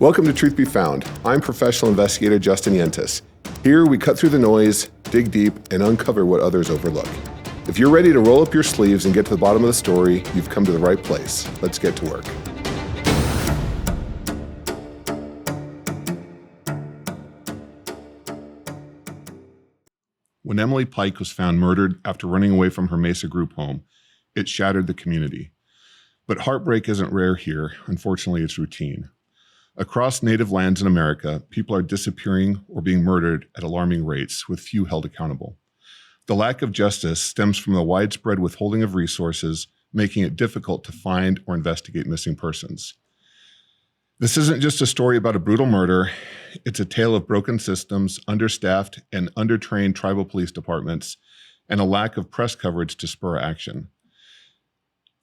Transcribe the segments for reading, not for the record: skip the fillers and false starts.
Welcome to Truth Be Found. I'm professional investigator Justin Yentes. Here we cut through the noise, dig deep, and uncover what others overlook. If you're ready to roll up your sleeves and get to the bottom of the story, you've come to the right place. Let's get to work. When Emily Pike was found murdered after running away from her Mesa group home, it shattered the community. But heartbreak isn't rare here. Unfortunately, it's routine. Across native lands in America, people are disappearing or being murdered at alarming rates, with few held accountable. The lack of justice stems from the widespread withholding of resources, making it difficult to find or investigate missing persons. This isn't just a story about a brutal murder. It's a tale of broken systems, understaffed and undertrained tribal police departments, and a lack of press coverage to spur action.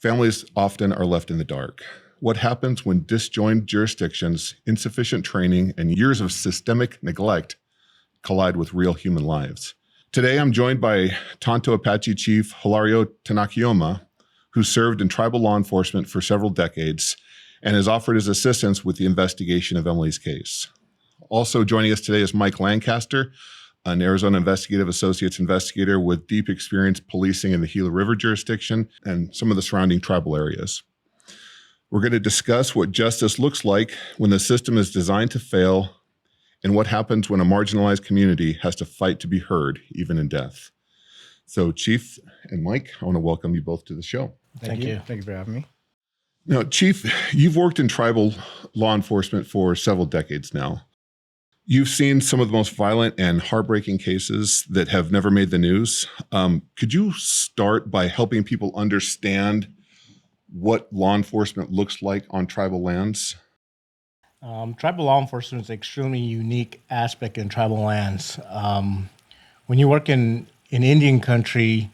Families often are left in the dark. What happens when disjointed jurisdictions, insufficient training, and years of systemic neglect collide with real human lives? Today, I'm joined by Tonto Apache Chief Hilario Tanakeyowma, who served in tribal law enforcement for several decades and has offered his assistance with the investigation of Emily's case. Also joining us today is Mike Lancaster, an Arizona Investigative Associates investigator with deep experience policing in the Gila River jurisdiction and some of the surrounding tribal areas. We're going to discuss what justice looks like when the system is designed to fail and what happens when a marginalized community has to fight to be heard, even in death. So Chief and Mike, I want to welcome you both to the show. Thank you. Thank you for having me. Now, Chief, you've worked in tribal law enforcement for several decades now. You've seen some of the most violent and heartbreaking cases that have never made the news. Could you start by helping people understand what law enforcement looks like on tribal lands? Tribal law enforcement is an extremely unique aspect in tribal lands. When you work in Indian country,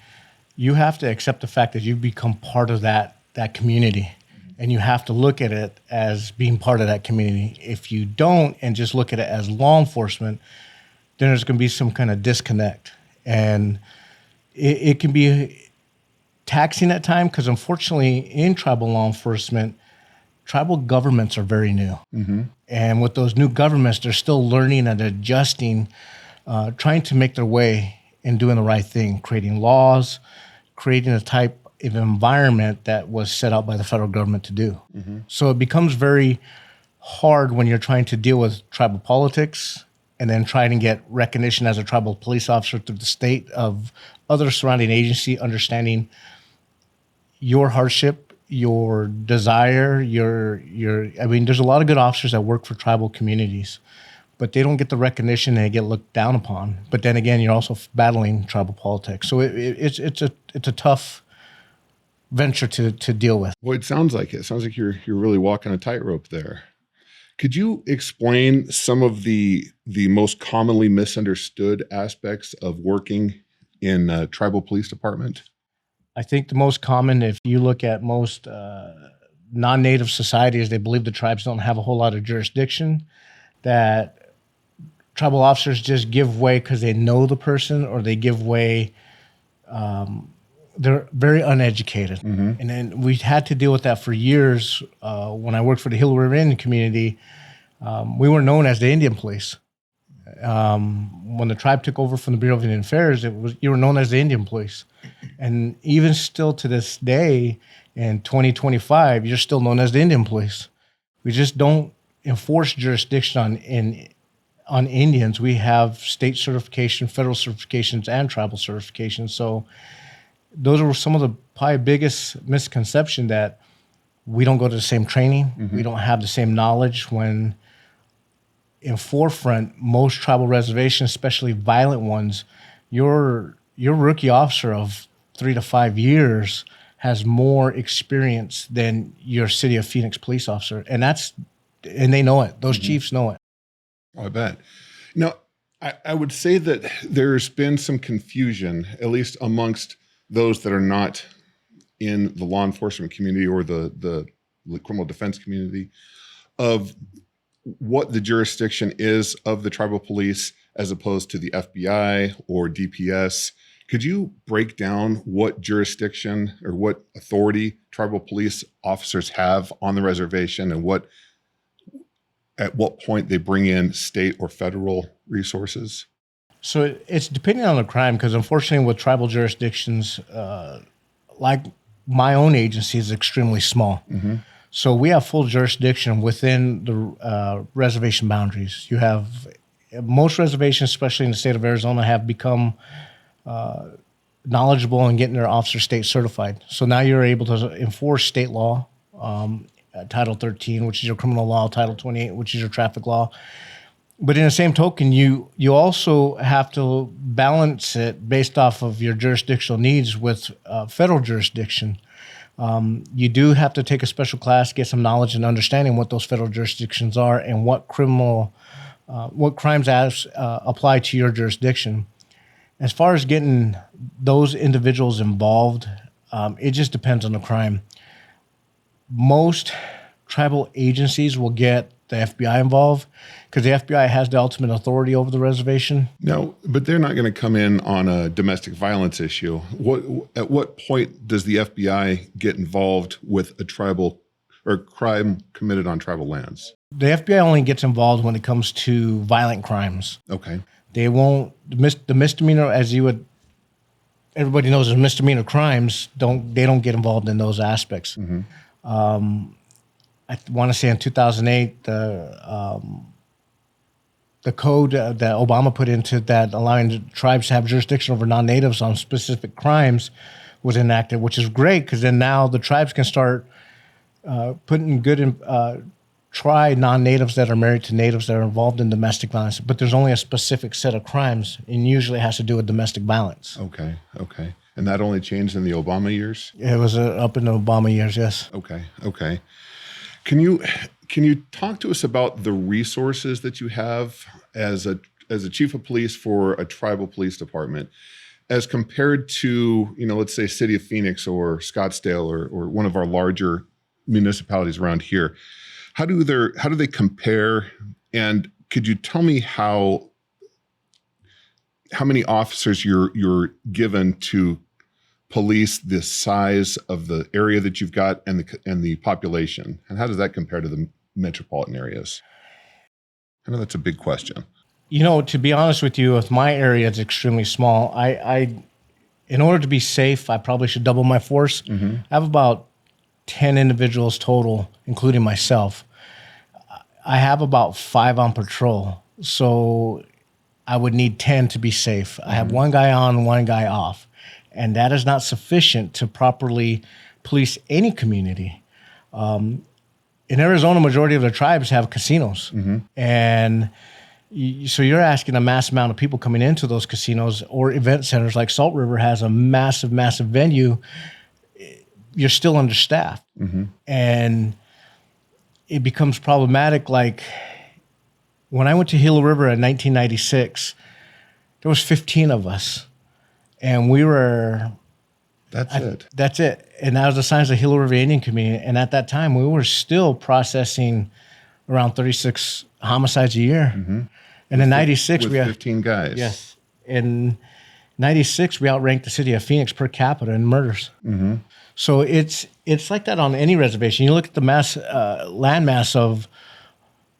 you have to accept the fact that you've become part of that community, and you have to look at it as being part of that community. If you don't and just look at it as law enforcement, then there's going to be some kind of disconnect, and it can be taxing at times, because unfortunately in tribal law enforcement, tribal governments are very new. Mm-hmm. And with those new governments, they're still learning and adjusting, trying to make their way and doing the right thing, creating laws, creating a type of environment that was set out by the federal government to do. Mm-hmm. So it becomes very hard when you're trying to deal with tribal politics and then trying to get recognition as a tribal police officer through the state of other surrounding agency, understanding your hardship, your desire, there's a lot of good officers that work for tribal communities, but they don't get the recognition and they get looked down upon. But then again, you're also battling tribal politics. So it's a tough venture to deal with. Well, it sounds like it. It sounds like you're really walking a tightrope there. Could you explain some of the most commonly misunderstood aspects of working in a tribal police department? I think the most common, if you look at most non-native societies, they believe the tribes don't have a whole lot of jurisdiction, that tribal officers just give way because they know the person, or they give way, they're very uneducated. Mm-hmm. And then we had to deal with that for years. When I worked for the Gila River Indian community, we were known as the Indian police. When the tribe took over from the Bureau of Indian Affairs, you were known as the Indian police. And even still to this day, in 2025, you're still known as the Indian police. We just don't enforce jurisdiction on Indians. We have state certification, federal certifications, and tribal certifications. So those are some of the probably biggest misconception, that we don't go to the same training. Mm-hmm. We don't have the same knowledge, when in forefront, most tribal reservations, especially violent ones, your rookie officer of 3 to 5 years has more experience than your City of Phoenix police officer. And they know it. Those mm-hmm. chiefs know it. I bet. Now, I would say that there's been some confusion, at least amongst those that are not in the law enforcement community or the criminal defense community, of what the jurisdiction is of the tribal police as opposed to the FBI or DPS. Could you break down what jurisdiction or what authority tribal police officers have on the reservation, and what at what point they bring in state or federal resources? So it's depending on the crime, because unfortunately with tribal jurisdictions, like my own agency is extremely small. So we have full jurisdiction within the reservation boundaries. You have most reservations, especially in the state of Arizona, have become knowledgeable in getting their officer state certified. So now you're able to enforce state law, Title 13, which is your criminal law, Title 28, which is your traffic law. But in the same token, you also have to balance it based off of your jurisdictional needs with federal jurisdiction. You do have to take a special class, get some knowledge and understanding what those federal jurisdictions are and what crimes apply to your jurisdiction. As far as getting those individuals involved, it just depends on the crime. Most tribal agencies will get the FBI involved because the FBI has the ultimate authority over the reservation. No, but they're not going to come in on a domestic violence issue. At what point does the FBI get involved with a tribal or crime committed on tribal lands? The FBI only gets involved when it comes to violent crimes. Okay. They won't, the misdemeanor, everybody knows the misdemeanor crimes, they don't get involved in those aspects. I want to say in 2008, the code that Obama put into that allowing the tribes to have jurisdiction over non-natives on specific crimes was enacted, which is great because then now the tribes can start try non-natives that are married to natives that are involved in domestic violence. But there's only a specific set of crimes, and usually it has to do with domestic violence. Okay. And that only changed in the Obama years? It was up in the Obama years, yes. Okay. Can you talk to us about the resources that you have as a chief of police for a tribal police department, as compared to, let's say City of Phoenix or Scottsdale or one of our larger municipalities around here? How do they compare? And could you tell me how many officers you're given to police the size of the area that you've got and the population, and how does that compare to the metropolitan areas? I know that's a big question. To be honest with you, with my area, it's extremely small. In order to be safe, I probably should double my force. I have about 10 individuals total, including myself. I have about 5 on patrol, so I would need 10 to be safe. I have one guy on, one guy off. And that is not sufficient to properly police any community. In Arizona, majority of the tribes have casinos. And so you're asking a mass amount of people coming into those casinos or event centers like Salt River has a massive, massive venue. You're still understaffed. And it becomes problematic. Like when I went to Gila River in 1996, there was 15 of us. And we were... That's it. And that was the Signs of Gila River Indian Community. And at that time, we were still processing around 36 homicides a year. And in 96, we had 15 guys. Yes. In 96, we outranked the city of Phoenix per capita in murders. So it's like that on any reservation. You look at the landmass of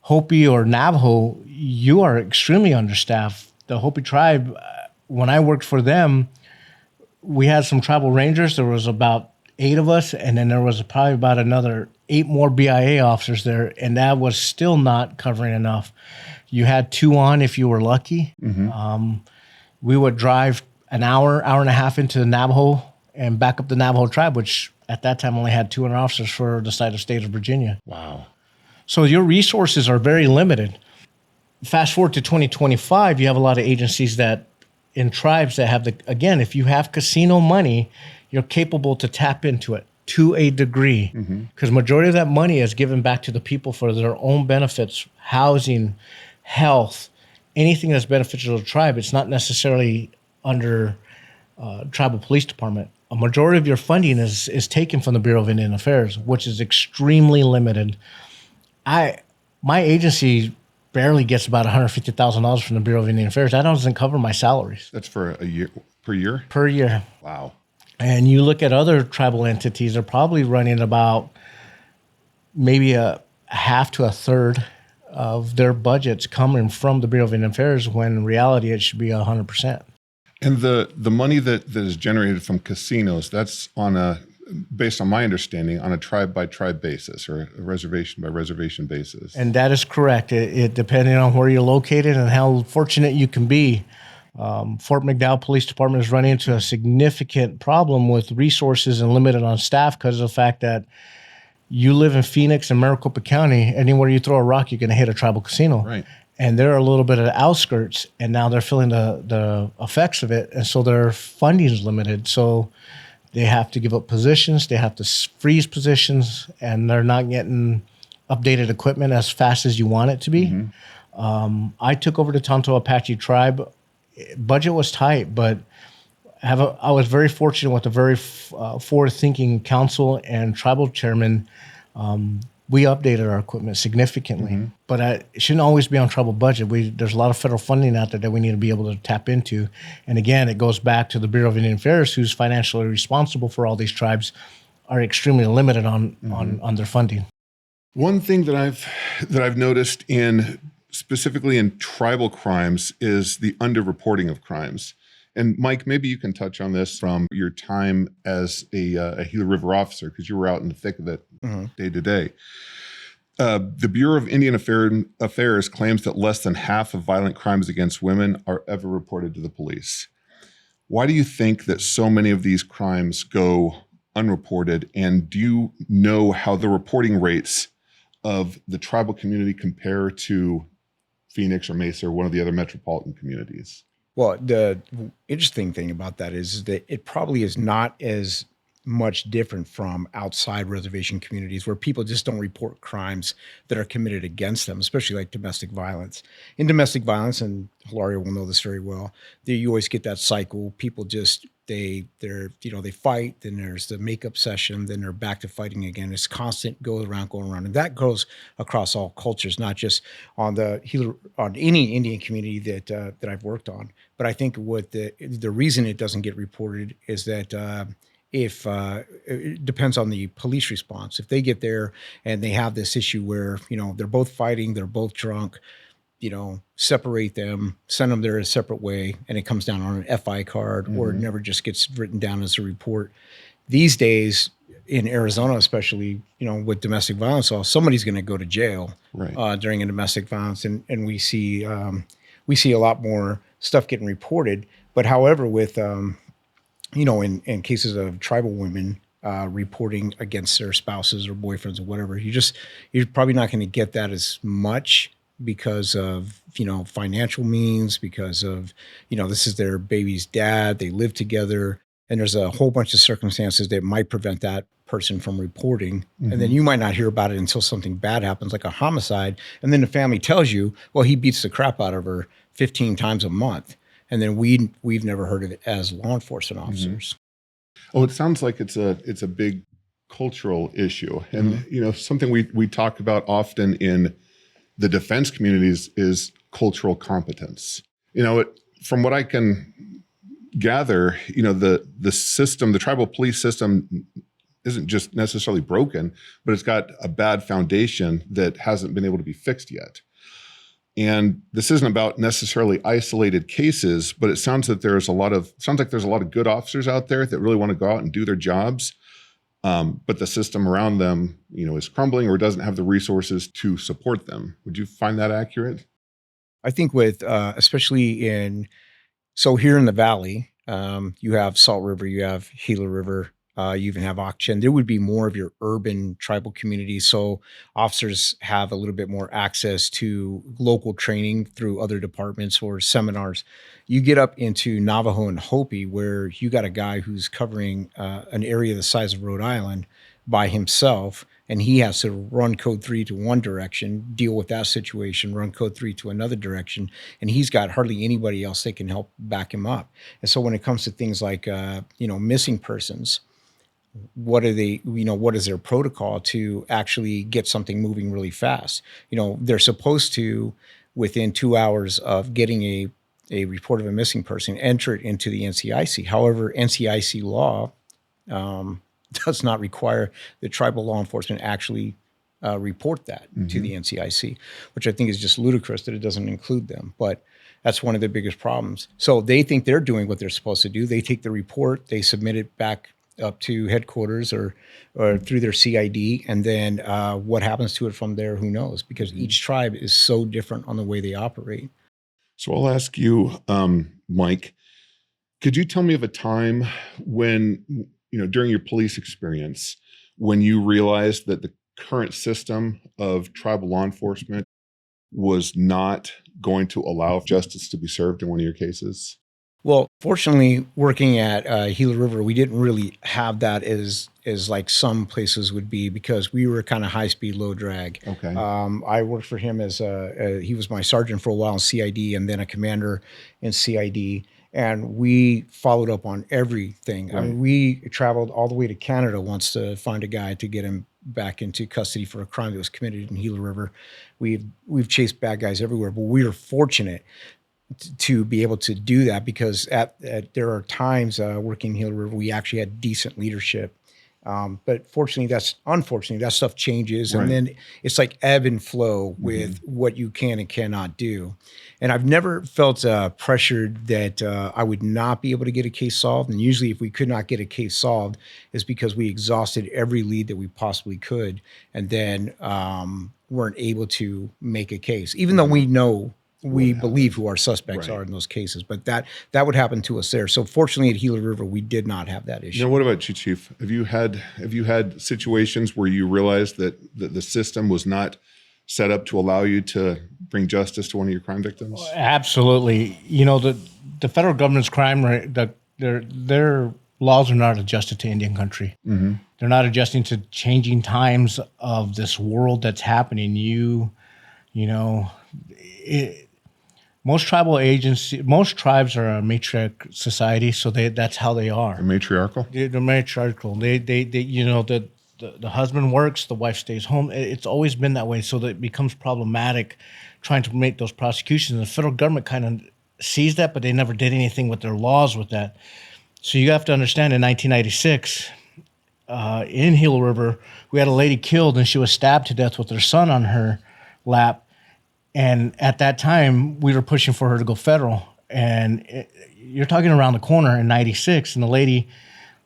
Hopi or Navajo, you are extremely understaffed. The Hopi tribe... When I worked for them, we had some tribal rangers. There was about 8 of us, and then there was probably about another 8 more BIA officers there, and that was still not covering enough. You had 2 on if you were lucky. We would drive an hour and a half into the Navajo and back up the Navajo tribe, which at that time only had 200 officers for the state of Virginia. Wow. So your resources are very limited. Fast forward to 2025, you have a lot of agencies in tribes that have if you have casino money, you're capable to tap into it to a degree, because majority of that money is given back to the people for their own benefits, housing, health, anything that's beneficial to the tribe. It's not necessarily under tribal police department. A majority of your funding is taken from the Bureau of Indian Affairs, which is extremely limited. My agency barely gets about $150,000 from the Bureau of Indian Affairs. That doesn't cover my salaries. That's for a year, per year? Per year. Wow. And you look at other tribal entities, they're probably running about maybe a half to a third of their budgets coming from the Bureau of Indian Affairs when in reality it should be 100%. And the money that is generated from casinos, that's based on my understanding, on a tribe by tribe basis or a reservation by reservation basis. And that is correct. It depending on where you're located and how fortunate you can be. Fort McDowell Police Department is running into a significant problem with resources and limited on staff because of the fact that you live in Phoenix and Maricopa County. Anywhere you throw a rock, you're going to hit a tribal casino. Right. And they're a little bit of the outskirts, and now they're feeling the effects of it, and so their funding is limited. So they have to give up positions, they have to freeze positions, and they're not getting updated equipment as fast as you want it to be. Mm-hmm. I took over the Tonto Apache tribe. Budget was tight, but I was very fortunate with a very forward-thinking council and tribal chairman. We updated our equipment significantly, mm-hmm. but it shouldn't always be on tribal budget. There's a lot of federal funding out there that we need to be able to tap into. And again, it goes back to the Bureau of Indian Affairs, who's financially responsible for all these tribes, are extremely limited on their funding. One thing that I've noticed specifically in tribal crimes is the underreporting of crimes. And Mike, maybe you can touch on this from your time as a Gila River officer, because you were out in the thick of it day to day. The Bureau of Indian Affairs claims that less than half of violent crimes against women are ever reported to the police. Why do you think that so many of these crimes go unreported? And do you know how the reporting rates of the tribal community compare to Phoenix or Mesa or one of the other metropolitan communities? Well, the interesting thing about that is that it probably is not as much different from outside reservation communities where people just don't report crimes that are committed against them, especially like domestic violence. In domestic violence, and Hilario will know this very well, you always get that cycle. People just they fight, then there's the makeup session, then they're back to fighting again. It's constant, going around, and that goes across all cultures, not just on any Indian community that I've worked on. But I think what the reason it doesn't get reported is that if it depends on the police response. If they get there and they have this issue where they're both fighting, they're both drunk, separate them, send them there a separate way, and it comes down on an FI card, or it never just gets written down as a report. These days in Arizona, especially, with domestic violence law, somebody's going to go to jail during a domestic violence, and we see a lot more stuff getting reported. But however, with in cases of tribal women reporting against their spouses or boyfriends or whatever, you're probably not going to get that as much because of financial means, because of this is their baby's dad, they live together, and there's a whole bunch of circumstances that might prevent that person from reporting. And then you might not hear about it until something bad happens, like a homicide, and then the family tells you, well, he beats the crap out of her 15 times a month. And then we've never heard of it as law enforcement officers. Oh, it sounds like it's a big cultural issue, and something we talk about often in the defense communities is cultural competence. From what I can gather, the system, the tribal police system, isn't just necessarily broken, but it's got a bad foundation that hasn't been able to be fixed yet. And this isn't about necessarily isolated cases, but it sounds like there's a lot of good officers out there that really want to go out and do their jobs. But the system around them, is crumbling or doesn't have the resources to support them. Would you find that accurate? I think with, especially so here in the Valley, you have Salt River, you have Gila River, you even have Ak-Chin. There would be more of your urban tribal communities. So officers have a little bit more access to local training through other departments or seminars. You get up into Navajo and Hopi, where you got a guy who's covering an area the size of Rhode Island by himself, and he has to run code 3 to one direction, deal with that situation, run code 3 to another direction, and he's got hardly anybody else that can help back him up. And so when it comes to things like missing persons, what is their protocol to actually get something moving really fast? They're supposed to, within 2 hours of getting a report of a missing person, enter it into the NCIC. However, NCIC law does not require the tribal law enforcement actually report that to the NCIC, which I think is just ludicrous that it doesn't include them. But that's one of the biggest problems. So they think they're doing what they're supposed to do. They take the report, they submit it back up to headquarters or through their CID, and then what happens to it from there, who knows? Because each tribe is so different on the way they operate. So I'll ask you, Mike, could you tell me of a time when, during your police experience, when you realized that the current system of tribal law enforcement was not going to allow justice to be served in one of your cases? Well, fortunately, working at Gila River, we didn't really have that as like some places would be, because we were kind of high speed, low drag. Okay. I worked for him as he was my sergeant for a while in CID, and then a commander in CID. And we followed up on everything. Right. I mean, we traveled all the way to Canada once to find a guy to get him back into custody for a crime that was committed in Gila River. We've chased bad guys everywhere, but we were fortunate to be able to do that, because there are times working in Gila River, we actually had decent leadership. But unfortunately, that stuff changes. Right. And then it's like ebb and flow with what you can and cannot do. And I've never felt pressured that I would not be able to get a case solved. And usually if we could not get a case solved, it's because we exhausted every lead that we possibly could, and then weren't able to make a case, even though we believe who our suspects are in those cases. But that would happen to us there. So fortunately at Gila River, we did not have that issue. Now, what about you, Chief? Have you had situations where you realized that the system was not set up to allow you to bring justice to one of your crime victims? Absolutely. The federal government's crime rate, their laws are not adjusted to Indian country. Mm-hmm. They're not adjusting to changing times of this world that's happening. Most tribes are a matriarch society, so that's how they are. They're matriarchal? They're matriarchal. The husband works, the wife stays home. It's always been that way, so that it becomes problematic trying to make those prosecutions. The federal government kind of sees that, but they never did anything with their laws with that. So you have to understand, in 1996, in Gila River, we had a lady killed, and she was stabbed to death with her son on her lap. And at that time, we were pushing for her to go federal. And you're talking around the corner in 96, and the lady,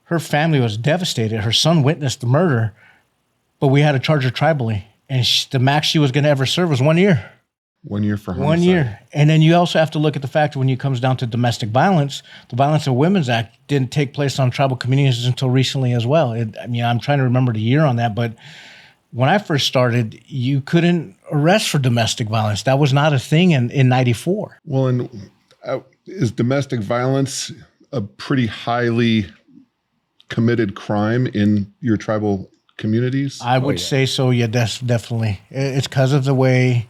her family was devastated. Her son witnessed the murder, but we had to charge her tribally. And the max she was going to ever serve was 1 year. 1 year for homicide. 1 year. And then you also have to look at the fact that when it comes down to domestic violence, the Violence of Women's Act didn't take place on tribal communities until recently as well. I'm trying to remember the year on that, but when I first started, you couldn't arrest for domestic violence. That was not a thing in 94. Well, and is domestic violence a pretty highly committed crime in your tribal communities? I would say so, yeah, definitely. It's because of the way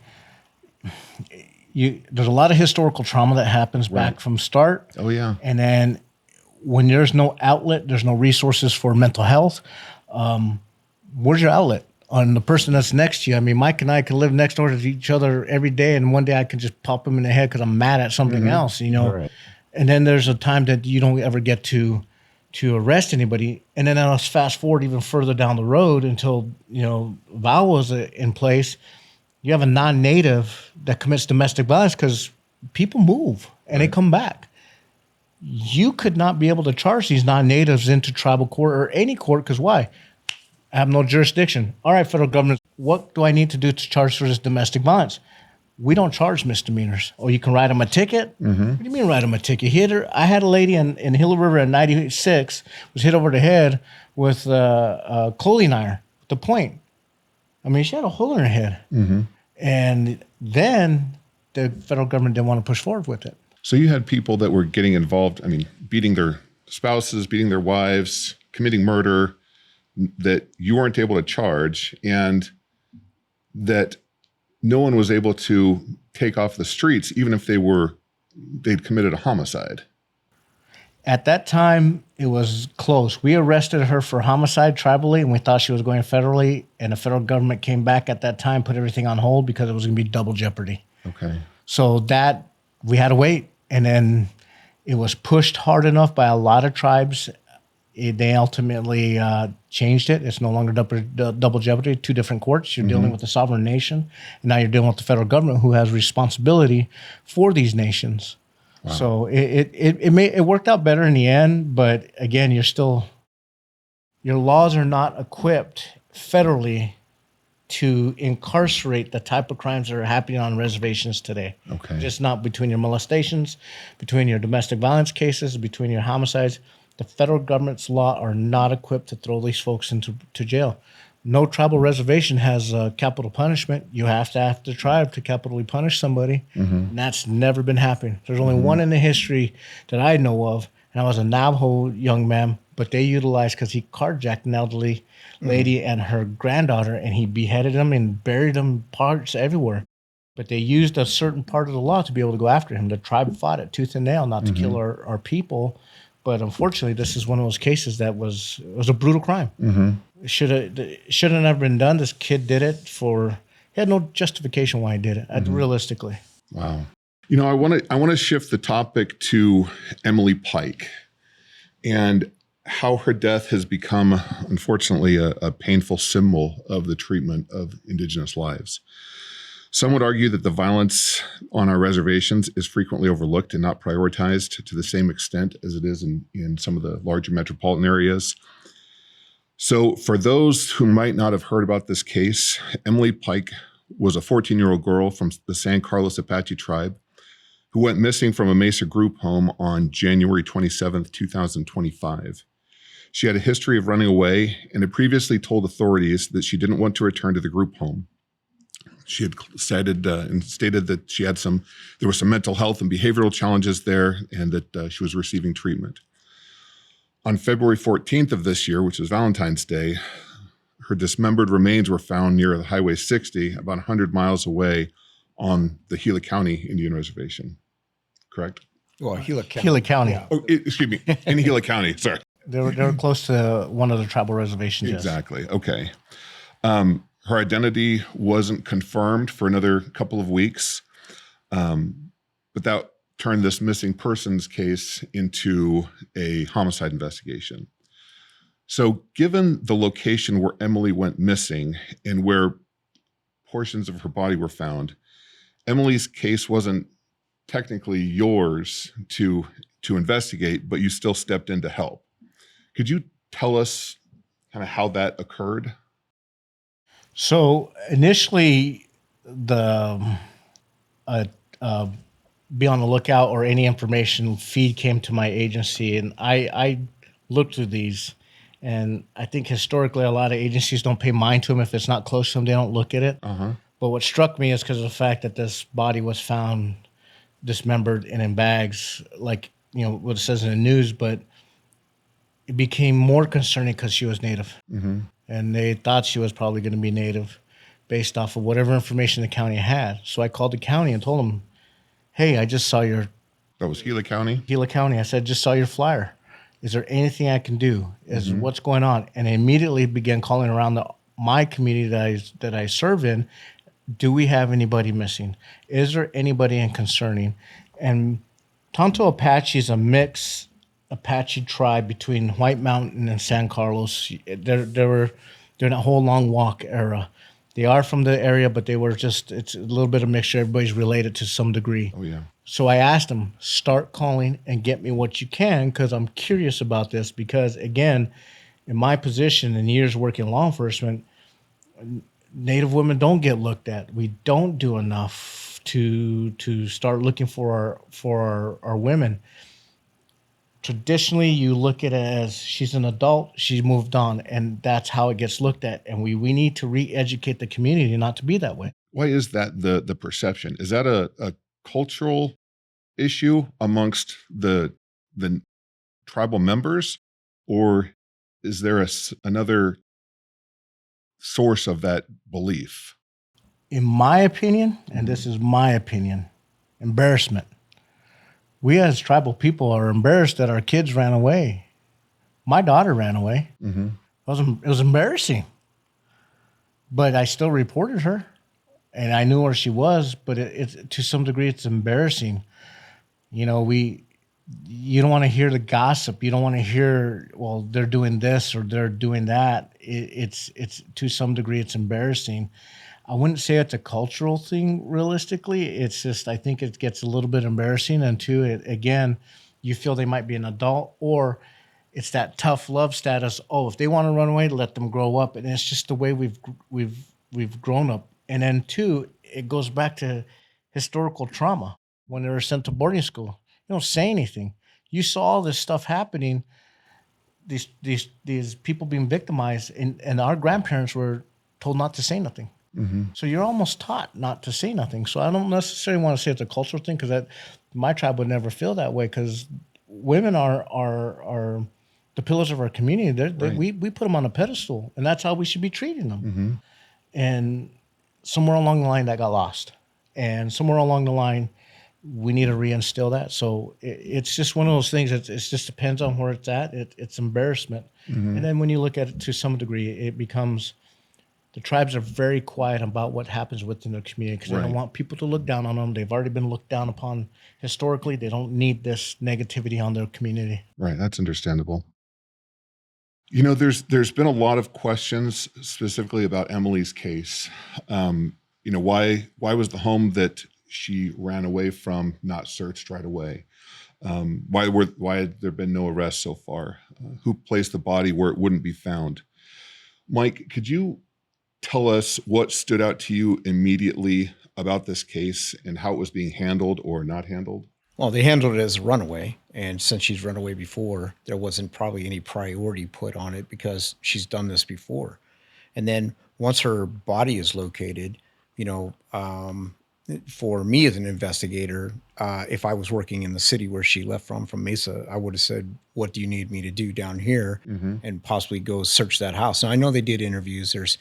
there's a lot of historical trauma that happens back from start. Oh, yeah. And then when there's no outlet, there's no resources for mental health. Where's your outlet? On the person that's next to you. I mean, Mike and I can live next door to each other every day, and one day I can just pop him in the head because I'm mad at something else, Right. And then there's a time that you don't ever get to arrest anybody. And then let's fast forward even further down the road until, VOW was in place. You have a non-native that commits domestic violence because people move and they come back. You could not be able to charge these non-natives into tribal court or any court, because why? I have no jurisdiction. All right, federal government, what do I need to do to charge for this domestic violence? We don't charge misdemeanors. Or you can write them a ticket. Mm-hmm. What do you mean write them a ticket? I had a lady in Gila River in 96, was hit over the head with a clothing iron, the point. I mean, she had a hole in her head. Mm-hmm. And then the federal government didn't want to push forward with it. So you had people that were getting involved, beating their spouses, beating their wives, committing murder, that you weren't able to charge, and that no one was able to take off the streets, even if they'd committed a homicide. At that time, it was close. We arrested her for homicide tribally, and we thought she was going federally, and the federal government came back at that time, put everything on hold because it was going to be double jeopardy. Okay. So that we had to wait, and then it was pushed hard enough by a lot of tribes They ultimately changed it. It's no longer double jeopardy, two different courts. You're dealing with the sovereign nation, and now you're dealing with the federal government, who has responsibility for these nations. Wow. So it worked out better in the end, but again, your laws are not equipped federally to incarcerate the type of crimes that are happening on reservations today. Okay. Just not between your molestations, between your domestic violence cases, between your homicides. The federal government's law are not equipped to throw these folks into jail. No tribal reservation has capital punishment. You have to have the tribe to capitally punish somebody. And that's never been happening. There's only one in the history that I know of, and I was a Navajo young man, but they utilized, because he carjacked an elderly lady and her granddaughter, and he beheaded them and buried them parts everywhere. But they used a certain part of the law to be able to go after him. The tribe fought it tooth and nail not to kill our people. But unfortunately, this is one of those cases that was a brutal crime. It should have never been done. This kid did it he had no justification why he did it, realistically. Wow. I want to shift the topic to Emily Pike and how her death has become, unfortunately, a painful symbol of the treatment of Indigenous lives. Some would argue that the violence on our reservations is frequently overlooked and not prioritized to the same extent as it is in some of the larger metropolitan areas. So for those who might not have heard about this case, Emily Pike was a 14-year-old girl from the San Carlos Apache tribe who went missing from a Mesa group home on January 27th, 2025. She had a history of running away and had previously told authorities that she didn't want to return to the group home. She had cited and stated that there were some mental health and behavioral challenges there, and that she was receiving treatment. On February 14th of this year, which was Valentine's Day, her dismembered remains were found near the Highway 60, about 100 miles away on the Gila County Indian Reservation. Correct? Well, Gila County. Gila County. Yeah. Oh, excuse me, in Gila County. Sorry. They were close to one of the tribal reservations. Exactly. Yes. Okay. Her identity wasn't confirmed for another couple of weeks, but that turned this missing persons case into a homicide investigation. So given the location where Emily went missing and where portions of her body were found, Emily's case wasn't technically yours to investigate, but you still stepped in to help. Could you tell us kind of how that occurred? So initially, the be on the lookout or any information feed came to my agency, and I looked through these, and I think historically a lot of agencies don't pay mind to them. If it's not close to them, they don't look at it. But what struck me is because of the fact that this body was found dismembered and in bags, like what it says in the news, but it became more concerning because she was Native. And they thought she was probably going to be Native based off of whatever information the county had. So I called the county and told them, hey, I just saw your... That was Gila County? Gila County. I said, just saw your flyer. Is there anything I can do? What's going on? And I immediately began calling around my community that I serve in. Do we have anybody missing? Is there anybody in concerning? And Tonto Apache is a mixed Apache tribe between White Mountain and San Carlos. They're in a whole long walk era. They are from the area, but it's a little bit of mixture. Everybody's related to some degree. Oh, yeah. So I asked them, start calling and get me what you can, because I'm curious about this. Because again, in my position in years working in law enforcement, Native women don't get looked at. We don't do enough to start looking for our women. Traditionally, you look at it as she's an adult, she's moved on, and that's how it gets looked at. And we need to re-educate the community not to be that way. Why is that the perception? Is that a cultural issue amongst the tribal members, or is there another source of that belief? In my opinion, and this is my opinion, embarrassment. We as tribal people are embarrassed that our kids ran away. My daughter ran away. It was embarrassing. But I still reported her, and I knew where she was, but to some degree it's embarrassing. you don't want to hear the gossip. You don't want to hear, well, they're doing this or they're doing that. It's to some degree, it's embarrassing. I wouldn't say it's a cultural thing realistically. It's just, I think it gets a little bit embarrassing. And two, again, you feel they might be an adult, or it's that tough love status. Oh, if they want to run away, let them grow up. And it's just the way we've grown up. And then two, it goes back to historical trauma. When they were sent to boarding school, you don't say anything. You saw all this stuff happening, these people being victimized, and our grandparents were told not to say nothing. So you're almost taught not to say nothing. So I don't necessarily want to say it's a cultural thing, because my tribe would never feel that way, because women are the pillars of our community. We put them on a pedestal, and that's how we should be treating them. And somewhere along the line that got lost, and somewhere along the line we need to reinstill that. So it's just one of those things. It just depends on where it's at. It's embarrassment. And then when you look at it to some degree, it becomes, the tribes are very quiet about what happens within their community, because they don't want people to look down on them. They've already been looked down upon historically. They don't need this negativity on their community. Right. That's understandable. You know, there's been a lot of questions specifically about Emily's case. You know, why was the home that she ran away from not searched right away? Why had there been no arrests so far? Who placed the body where it wouldn't be found? Mike, could you tell us what stood out to you immediately about this case and how it was being handled or not handled? Well, they handled it as a runaway. And since she's run away before, there wasn't probably any priority put on it because she's done this before. And then once her body is located, you know, for me as an investigator, if I was working in the city where she left from Mesa, I would have said, what do you need me to do down here? And possibly go search that house. Now, I know they did interviews. There's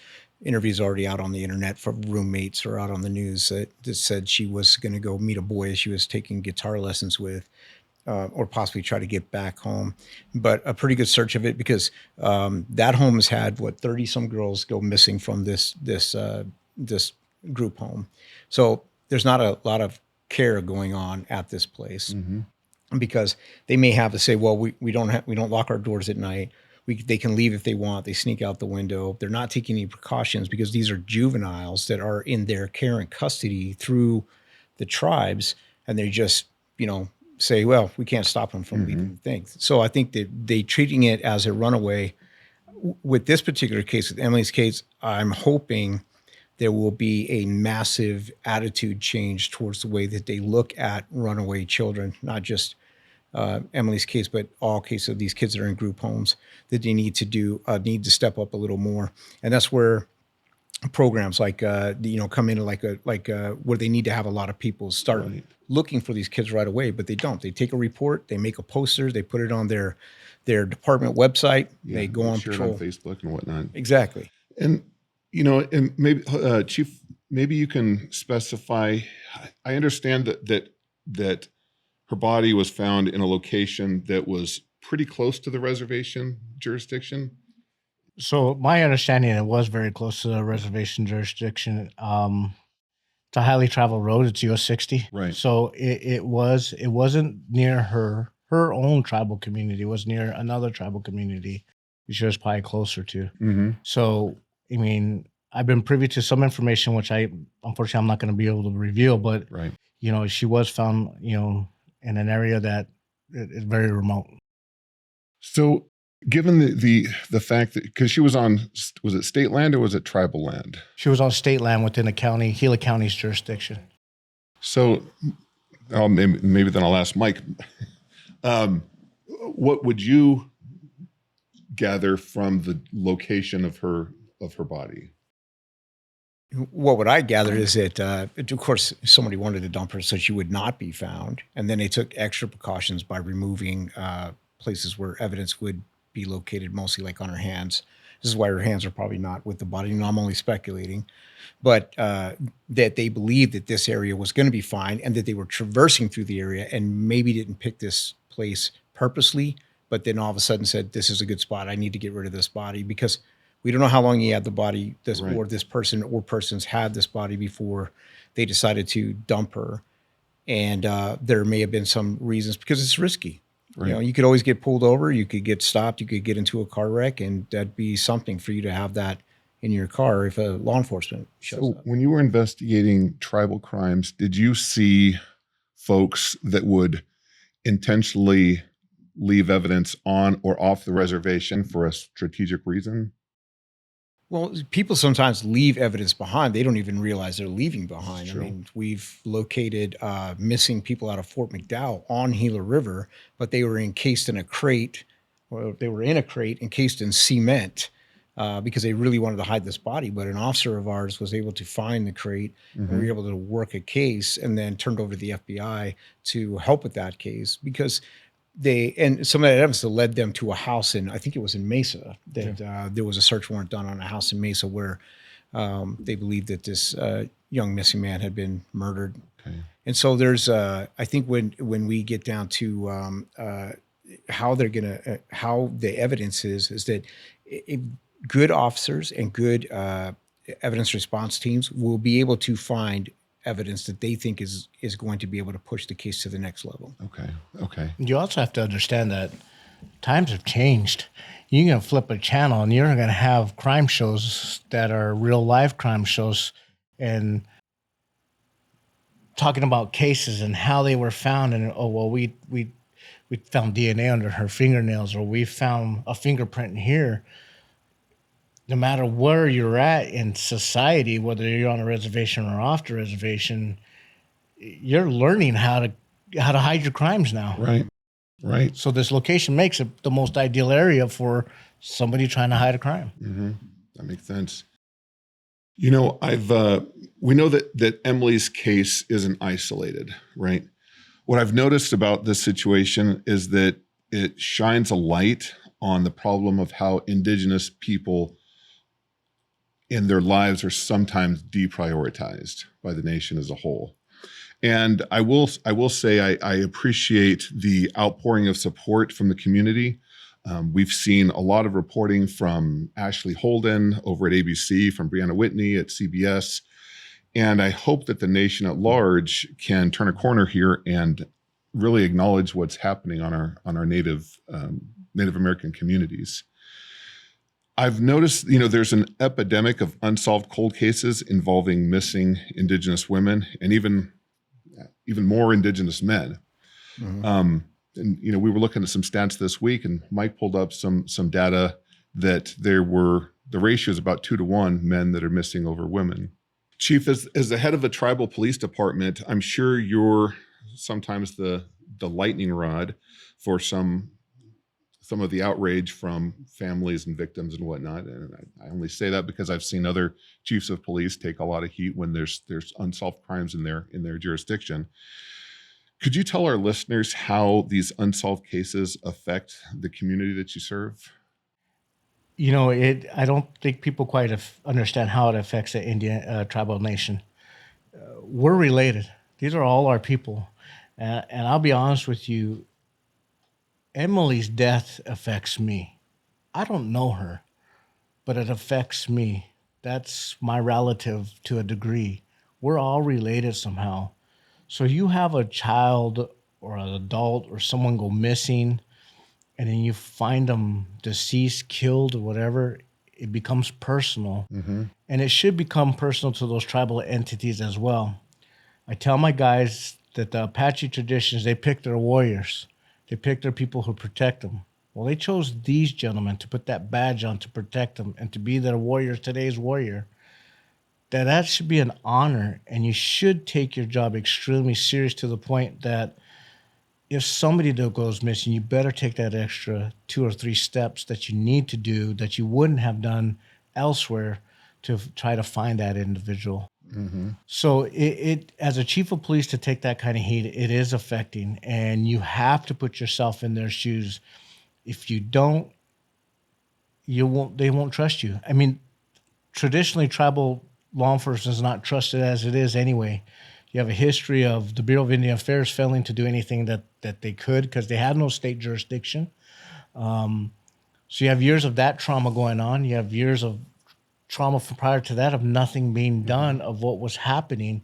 interviews already out on the internet from roommates or out on the news that said she was going to go meet a boy she was taking guitar lessons with, or possibly try to get back home. But a pretty good search of it, because that home has had 30 some girls go missing from this group home. So there's not a lot of care going on at this place, because they may have to say, well, we don't lock our doors at night. They can leave if they want. They sneak out the window. They're not taking any precautions because these are juveniles that are in their care and custody through the tribes, and they just, you know, say, well, we can't stop them from leaving things. So I think that they treating it as a runaway. With this particular case, with Emily's case, I'm hoping there will be a massive attitude change towards the way that they look at runaway children, not just Emily's case, but all cases of these kids that are in group homes, that they need to step up a little more. And that's where programs like, come into where they need to have a lot of people start looking for these kids right away, but they don't. They take a report, they make a poster, they put it on their department website, they go on patrol. On Facebook and whatnot. Exactly. And, you know, and maybe, Chief, maybe you can specify, I understand that her body was found in a location that was pretty close to the reservation jurisdiction. So my understanding, it was very close to the reservation jurisdiction. It's a highly traveled road. It's US 60. Right. So it wasn't near her own tribal community. It was near another tribal community she was probably closer to. So, I mean, I've been privy to some information, which unfortunately I'm not going to be able to reveal, but, you know, she was found, you know, in an area that is very remote. So given the fact that, because she was on, was it state land or was it tribal land? She was on state land within the county, Gila County's jurisdiction. So maybe then I'll ask Mike, what would you gather from the location of her body? What would I gather is that, of course, somebody wanted to dump her so she would not be found. And then they took extra precautions by removing places where evidence would be located, mostly like on her hands. This is why her hands are probably not with the body. And I'm only speculating. But that they believed that this area was going to be fine and that they were traversing through the area and maybe didn't pick this place purposely, but then all of a sudden said, this is a good spot. I need to get rid of this body, because we don't know how long he had the body, or this person or persons had this body before they decided to dump her. And there may have been some reasons because it's risky. Right. You know, you could always get pulled over, you could get stopped, you could get into a car wreck, and that'd be something for you to have that in your car if a law enforcement shows So up. when you were investigating tribal crimes, did you see folks that would intentionally leave evidence on or off the reservation for a strategic reason? Well, people sometimes leave evidence behind. They don't even realize they're leaving behind. I True. mean, we've located missing people out of Fort McDowell on Gila River, but they were encased in a crate, or they were in a crate encased in cement because they really wanted to hide this body. But an officer of ours was able to find the crate, and we were able to work a case and then turned over to the FBI to help with that case because and some of that evidence that led them to a house in, I think it was in Mesa, that there was a search warrant done on a house in Mesa where they believed that this young missing man had been murdered. Okay. And so there's, I think when we get down to how they're gonna, how the evidence is that good officers and good evidence response teams will be able to find evidence that they think is going to be able to push the case to the next level. Okay. Okay. You also have to understand that times have changed. You're going to flip a channel and you're going to have crime shows that are real life crime shows and talking about cases and how they were found. And, oh, well, we found DNA under her fingernails, or we found a fingerprint here. No matter where you're at in society, whether you're on a reservation or off the reservation, you're learning how to hide your crimes now. Right. Right. So this location makes it the most ideal area for somebody trying to hide a crime. Mm-hmm. That makes sense. You know, we know that Emily's case isn't isolated, right? What I've noticed about this situation is that it shines a light on the problem of how Indigenous people in their lives are sometimes deprioritized by the nation as a whole. And I will say I appreciate the outpouring of support from the community. We've seen a lot of reporting from Ashley Holden over at ABC, from Brianna Whitney at CBS. And I hope that the nation at large can turn a corner here and really acknowledge what's happening on our Native American communities. I've noticed, there's an epidemic of unsolved cold cases involving missing Indigenous women and even more Indigenous men. Mm-hmm. And we were looking at some stats this week, and Mike pulled up some data that the ratio is about 2-to-1 men that are missing over women. Chief, as the head of a tribal police department, I'm sure you're sometimes the lightning rod for some of the outrage from families and victims and whatnot. And I only say that because I've seen other chiefs of police take a lot of heat when there's unsolved crimes in their jurisdiction. Could you tell our listeners how these unsolved cases affect the community that you serve? I don't think people quite understand how it affects the Indian tribal nation. We're related. These are all our people. And I'll be honest with you, Emily's death affects me. I don't know her, but it affects me. That's my relative to a degree. We're all related somehow. So you have a child or an adult or someone go missing, and then you find them deceased, killed, or whatever, it becomes personal. Mm-hmm. And it should become personal to those tribal entities as well. I tell my guys that the Apache traditions, they pick their warriors. They pick their people who protect them. Well, they chose these gentlemen to put that badge on to protect them and to be their warriors, today's warrior. That should be an honor, and you should take your job extremely serious to the point that if somebody goes missing, you better take that extra 2 or 3 steps that you need to do that you wouldn't have done elsewhere to try to find that individual. Mm-hmm. So it as a chief of police to take that kind of heat, it is affecting, and you have to put yourself in their shoes. If you don't, they won't trust you. I mean, traditionally, tribal law enforcement is not trusted as it is anyway. You have a history of the Bureau of Indian Affairs failing to do anything that they could because they had no state jurisdiction. So you have years of that trauma going on. You have years of trauma from prior to that of nothing being done of what was happening.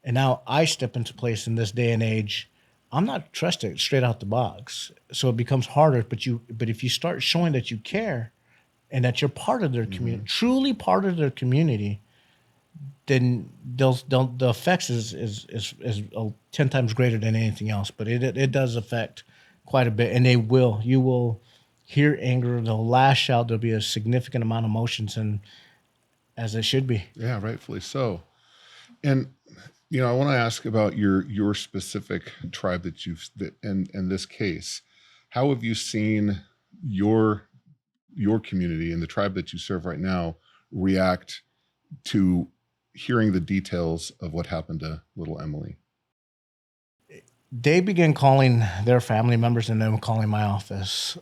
And now I step into place in this day and age. I'm not trusted straight out the box. So it becomes harder. But if you start showing that you care and that you're part of their community, truly part of their community, then the effects is 10 times greater than anything else. But it does affect quite a bit, and you will hear anger, they'll lash out, there'll be a significant amount of emotions, and as it should be. Yeah, rightfully so. And I want to ask about your specific tribe in this case. How have you seen your community and the tribe that you serve right now react to hearing the details of what happened to little Emily? They began calling their family members and then calling my office.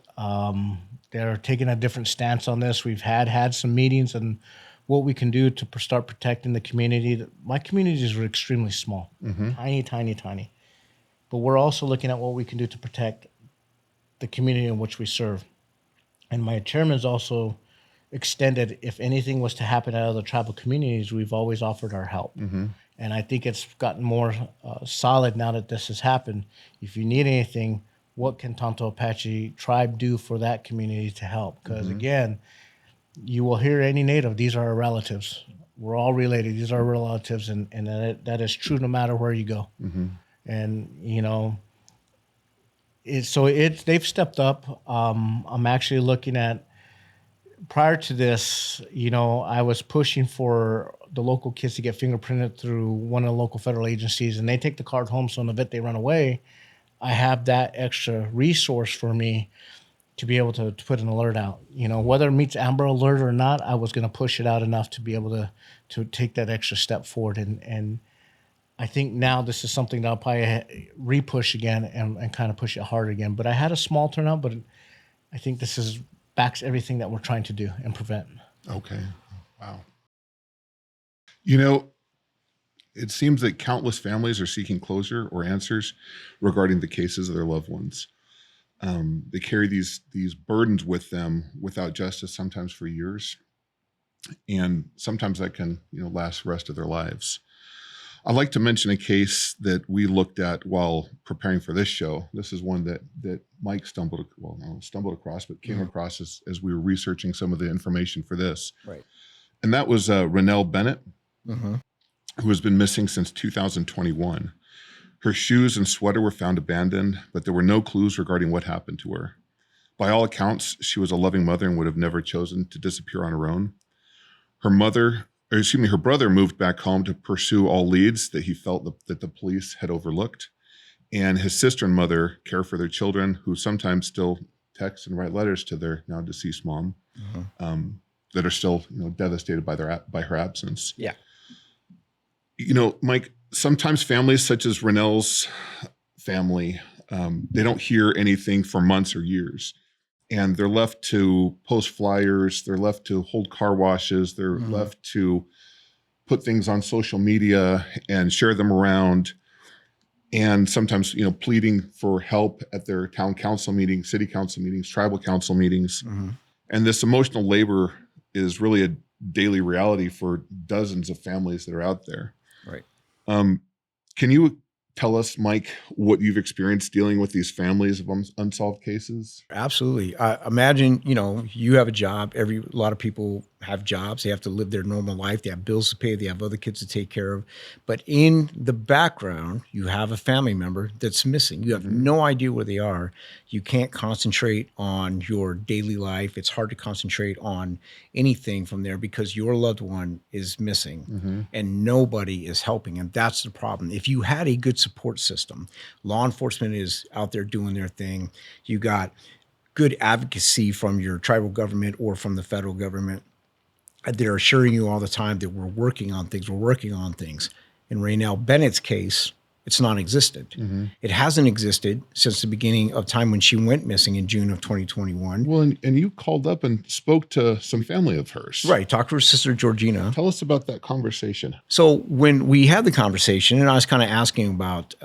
They're taking a different stance on this. We've had some meetings and what we can do to start protecting the community. My communities are extremely small, tiny, tiny, tiny. But we're also looking at what we can do to protect the community in which we serve. And my chairman's also extended, if anything was to happen at other tribal communities, we've always offered our help. And I think it's gotten more solid now that this has happened. If you need anything, what can Tonto Apache tribe do for that community to help? Because again, you will hear any Native, these are our relatives. We're all related. These are our relatives. And that is true no matter where you go. And, they've stepped up. I'm actually looking at, prior to this, I was pushing for the local kids to get fingerprinted through one of the local federal agencies, and they take the card home. So in the event they run away, I have that extra resource for me to be able to put an alert out. Whether it meets Amber Alert or not, I was going to push it out enough to be able to take that extra step forward. And I think now this is something that I'll probably re-push again and kind of push it hard again. But I had a small turnout, but I think this backs everything that we're trying to do and prevent. Okay. Wow. It seems that countless families are seeking closure or answers regarding the cases of their loved ones. They carry these burdens with them without justice, sometimes for years. And sometimes that can, last the rest of their lives. I'd like to mention a case that we looked at while preparing for this show. This is one that Mike stumbled across, but came across as we were researching some of the information for this. Right. And that was Renelle Bennett, who has been missing since 2021. Her shoes and sweater were found abandoned, but there were no clues regarding what happened to her. By all accounts, she was a loving mother and would have never chosen to disappear on her own. Her brother moved back home to pursue all leads that he felt that the police had overlooked. And his sister and mother care for their children, who sometimes still text and write letters to their now deceased mom, that are still, devastated by her absence. Yeah. Mike, sometimes families such as Renelle's family, they don't hear anything for months or years. And they're left to post flyers. They're left to hold car washes. They're left to put things on social media and share them around. And sometimes, pleading for help at their town council meetings, city council meetings, tribal council meetings. And this emotional labor is really a daily reality for dozens of families that are out there. Right. Can you tell us, Mike, what you've experienced dealing with these families of unsolved cases? Absolutely. Imagine, you have a job. A lot of people have jobs. They have to live their normal life. They have bills to pay. They have other kids to take care of. But in the background, you have a family member that's missing. You have no idea where they are. You can't concentrate on your daily life. It's hard to concentrate on anything from there because your loved one is missing and nobody is helping. And that's the problem. If you had a good support system, law enforcement is out there doing their thing. You got good advocacy from your tribal government or from the federal government. They're assuring you all the time that we're working on things. In Renelle Bennett's case, it's non-existent. It hasn't existed since the beginning of time when she went missing in June of 2021. Well, and you called up and spoke to some family of hers. Right. Talked to her sister, Georgina. Tell us about that conversation. So when we had the conversation and I was kind of asking about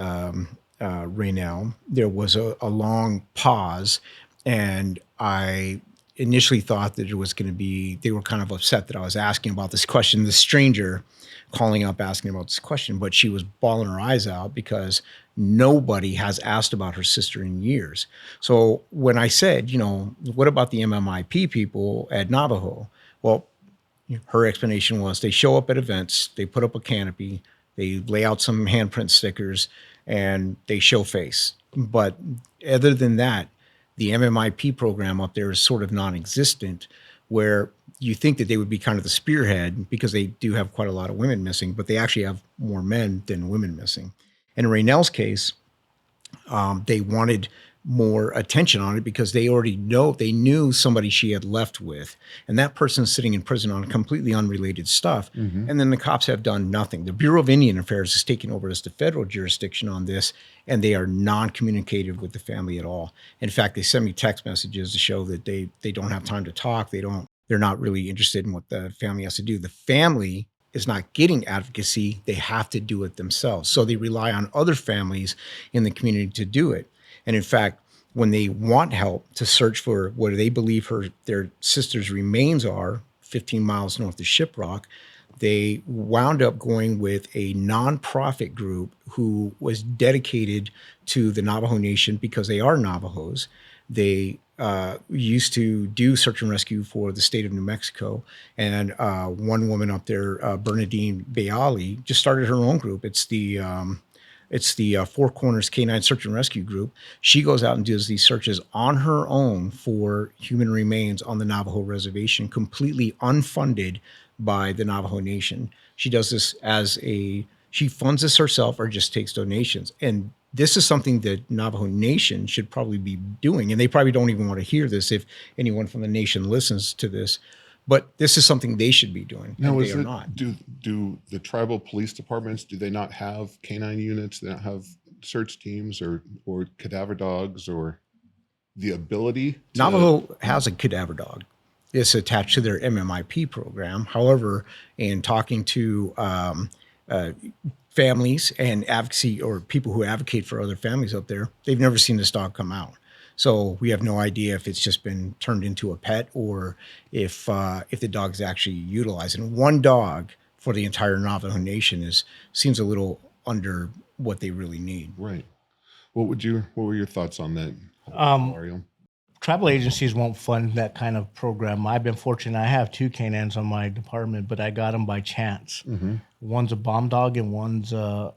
Renelle, there was a long pause and I initially thought that it was going to be, they were kind of upset that I was asking about this question, the stranger calling up asking about this question, but she was bawling her eyes out because nobody has asked about her sister in years. So when I said, what about the MMIP people at Navajo? Well, her explanation was they show up at events, they put up a canopy, they lay out some handprint stickers, and they show face. But other than that, the MMIP program up there is sort of non-existent, where you think that they would be kind of the spearhead because they do have quite a lot of women missing, but they actually have more men than women missing. And in Raynell's case, they wanted more attention on it because they knew somebody she had left with, and that person's sitting in prison on completely unrelated stuff. And then the cops have done nothing. The Bureau of Indian Affairs is taking over as the federal jurisdiction on this, and they are non-communicative with the family at all. In fact, they send me text messages to show that they don't have time to talk. They're not really interested in what the family has to do. The family is not getting advocacy. They have to do it themselves. So they rely on other families in the community to do it. And in fact, when they want help to search for what they believe their sister's remains are, 15 miles north of Shiprock, they wound up going with a nonprofit group who was dedicated to the Navajo Nation because they are Navajos. They used to do search and rescue for the state of New Mexico. And one woman up there, Bernadine Bayali, just started her own group. It's the Four Corners Canine Search and Rescue Group. She goes out and does these searches on her own for human remains on the Navajo reservation, completely unfunded by the Navajo Nation. She does this she funds this herself or just takes donations. And this is something that Navajo Nation should probably be doing. And they probably don't even want to hear this if anyone from the nation listens to this. But this is something they should be doing. No, they are not. Do the tribal police departments, do they not have canine units? They don't have search teams or cadaver dogs or the ability to... Navajo has a cadaver dog. It's attached to their MMIP program. However, in talking to families and advocacy or people who advocate for other families up there, they've never seen this dog come out. So we have no idea if it's just been turned into a pet or if the dog's actually utilized. And one dog for the entire Navajo Nation seems a little under what they really need. Right. What were your thoughts on that, Mario? Tribal agencies won't fund that kind of program. I've been fortunate. I have 2 canines on my department, but I got them by chance. One's a bomb dog and one's a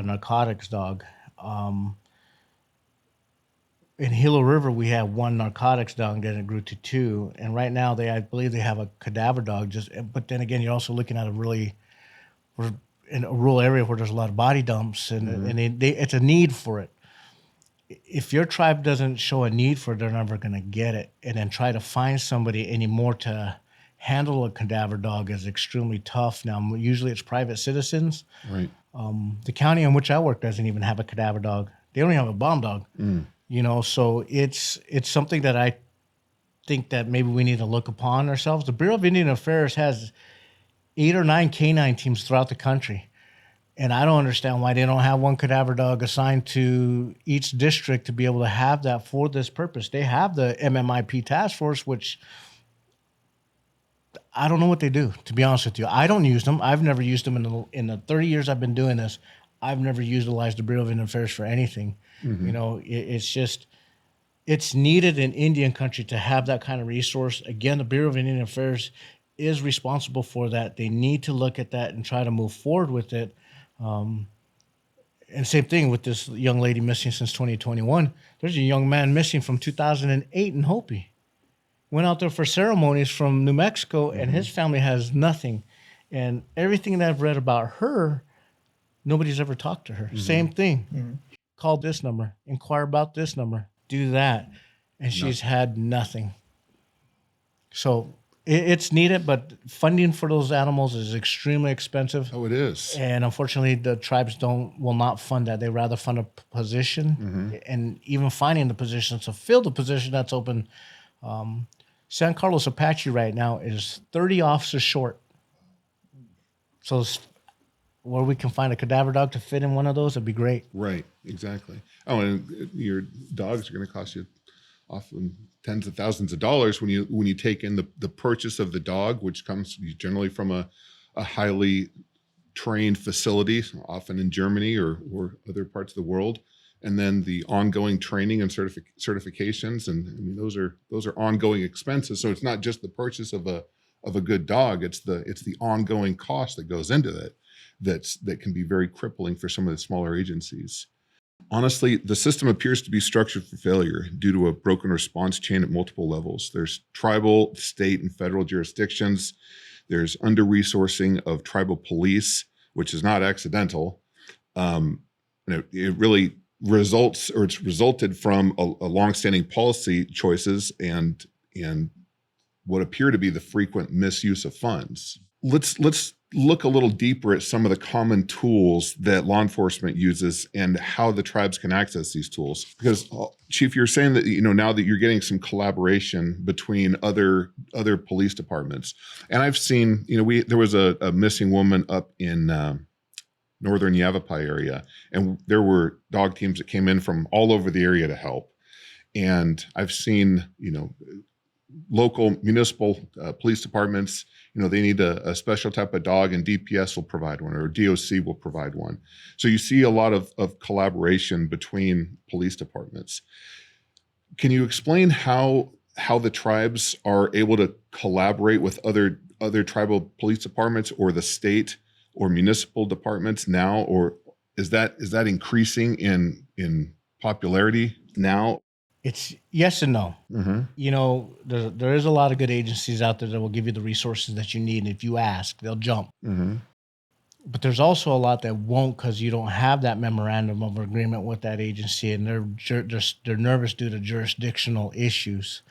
narcotics dog. In Gila River, we have 1 narcotics dog, and it grew to 2. And right now, I believe they have a cadaver dog. But then again, you're also looking at we're in a rural area where there's a lot of body dumps, and it's a need for it. If your tribe doesn't show a need for it, they're never going to get it. And then try to find somebody anymore to handle a cadaver dog is extremely tough. Now, usually it's private citizens. Right. The county in which I work doesn't even have a cadaver dog. They only have a bomb dog. So it's something that I think that maybe we need to look upon ourselves. The Bureau of Indian Affairs has 8 or 9 canine teams throughout the country. And I don't understand why they don't have 1 cadaver dog assigned to each district to be able to have that for this purpose. They have the MMIP task force, which I don't know what they do, to be honest with you. I don't use them. I've never used them in the 30 years I've been doing this. I've never utilized the Bureau of Indian Affairs for anything. It's needed in Indian country to have that kind of resource. Again, the Bureau of Indian Affairs is responsible for that. They need to look at that and try to move forward with it. And same thing with this young lady missing since 2021. There's a young man missing from 2008 in Hopi. Went out there for ceremonies from New Mexico, and his family has nothing. And everything that I've read about her, nobody's ever talked to her. Same thing. Call this number, inquire about this number, do that. And she's had nothing. So it's needed, but funding for those animals is extremely expensive. Oh, it is. And unfortunately, the tribes will not fund that. They rather fund a position, and even finding the positions to fill the position that's open. San Carlos Apache right now is 30 officers short. So where we can find a cadaver dog to fit in one of those, it'd be great. Right, exactly. Oh, and your dogs are going to cost you often tens of thousands of dollars when you take in the purchase of the dog, which comes generally from a highly trained facility, often in Germany or other parts of the world, and then the ongoing training and certifications, and I mean those are ongoing expenses. So it's not just the purchase of a good dog; it's the ongoing cost that goes into it that can be very crippling for some of the smaller agencies. Honestly, the system appears to be structured for failure due to a broken response chain at multiple levels. There's tribal, state, and federal jurisdictions. There's under-resourcing of tribal police, which is not accidental. It really it's resulted from a longstanding policy choices and what appear to be the frequent misuse of funds. Let's look a little deeper at some of the common tools that law enforcement uses and how the tribes can access these tools. Because Chief, you're saying that now that you're getting some collaboration between other police departments, and I've seen there was a missing woman up in northern Yavapai area, and there were dog teams that came in from all over the area to help, and I've seen local municipal police departments, they need a special type of dog, and DPS will provide one, or DOC will provide one. So you see a lot of collaboration between police departments. Can you explain how the tribes are able to collaborate with other tribal police departments or the state or municipal departments now, or is that increasing in popularity now? It's yes and no. Mm-hmm. There is a lot of good agencies out there that will give you the resources that you need. And if you ask, they'll jump. Mm-hmm. But there's also a lot that won't, because you don't have that memorandum of agreement with that agency, and they're nervous due to jurisdictional issues.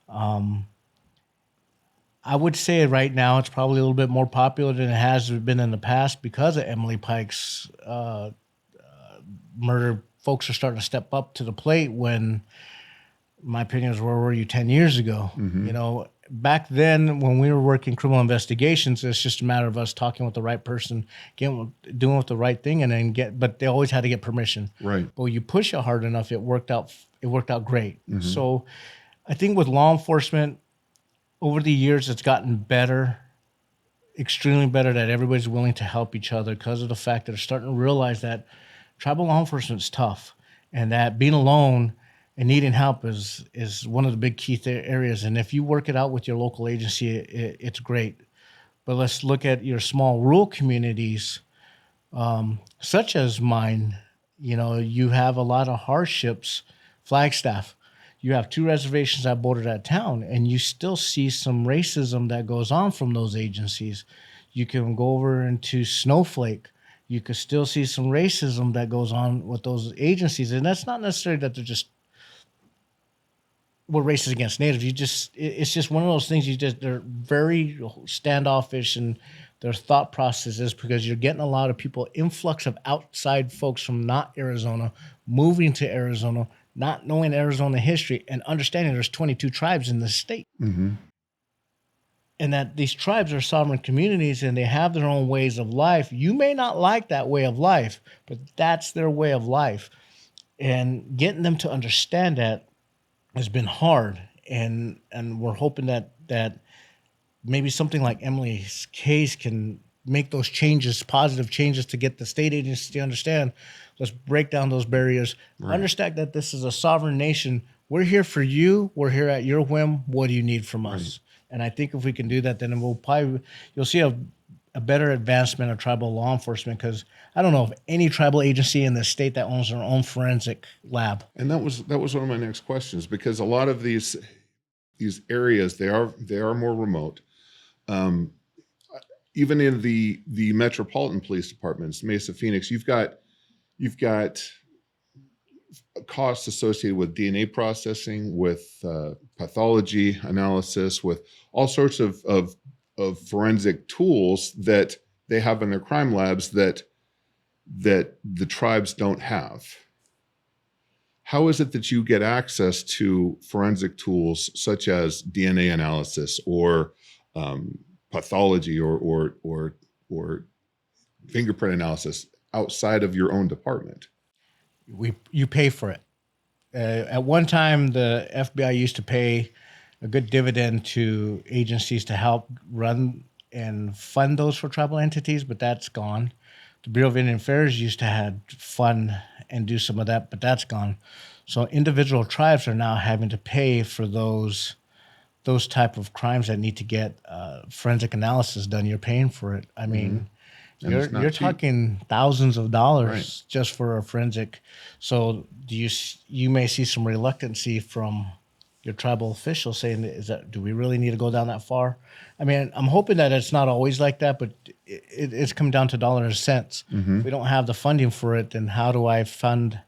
I would say right now it's probably a little bit more popular than it has been in the past because of Emily Pike's murder. Folks are starting to step up to the plate when, my opinion is, where were you 10 years ago? Mm-hmm. Back then when we were working criminal investigations, it's just a matter of us talking with the right person, doing with the right thing, and then but they always had to get permission. Right. But when you push it hard enough, it worked out great. Mm-hmm. So I think with law enforcement, over the years, it's gotten better, extremely better, that everybody's willing to help each other because of the fact that they're starting to realize that tribal law enforcement is tough, and that being alone and needing help is one of the big key areas. And if you work it out with your local agency, it's great. But let's look at your small rural communities, such as mine. You have a lot of hardships. Flagstaff, you have 2 reservations that border that town, and you still see some racism that goes on from those agencies. You can go over into Snowflake. You could still see some racism that goes on with those agencies. And that's not necessarily that we're racist against natives. It's just one of those things, they're very standoffish in their thought processes, because you're getting a lot of people, influx of outside folks from not Arizona, moving to Arizona, not knowing Arizona history, and understanding there's 22 tribes in the state. Mm-hmm. And that these tribes are sovereign communities and they have their own ways of life. You may not like that way of life, but that's their way of life. And getting them to understand that has been hard. And we're hoping that maybe something like Emily's case can make those changes, positive changes, to get the state agencies to understand. Let's break down those barriers. Right. Understand that this is a sovereign nation. We're here for you. We're here at your whim. What do you need from us? And I think if we can do that, then you'll see a better advancement of tribal law enforcement, because I don't know of any tribal agency in the state that owns their own forensic lab. And that was one of my next questions, because a lot of these areas, they are more remote. Even in the metropolitan police departments, Mesa, Phoenix, you've got costs associated with DNA processing, with pathology analysis, with all sorts of forensic tools that they have in their crime labs that the tribes don't have. How is it that you get access to forensic tools such as DNA analysis or pathology or fingerprint analysis outside of your own department? You pay for it. At one time, the FBI used to pay a good dividend to agencies to help run and fund those for tribal entities, but that's gone. The Bureau of Indian Affairs used to have fund and do some of that, but that's gone. So individual tribes are now having to pay for those type of crimes that need to get forensic analysis done. You're paying for it. I mean, And it's not you're cheap. talking thousands of dollars Right. just for a forensic. So you may see some reluctancy from your tribal officials saying, do we really need to go down that far? I mean, I'm hoping that it's not always like that, but it's come down to dollars and cents. If we don't have the funding for it, then how do I fund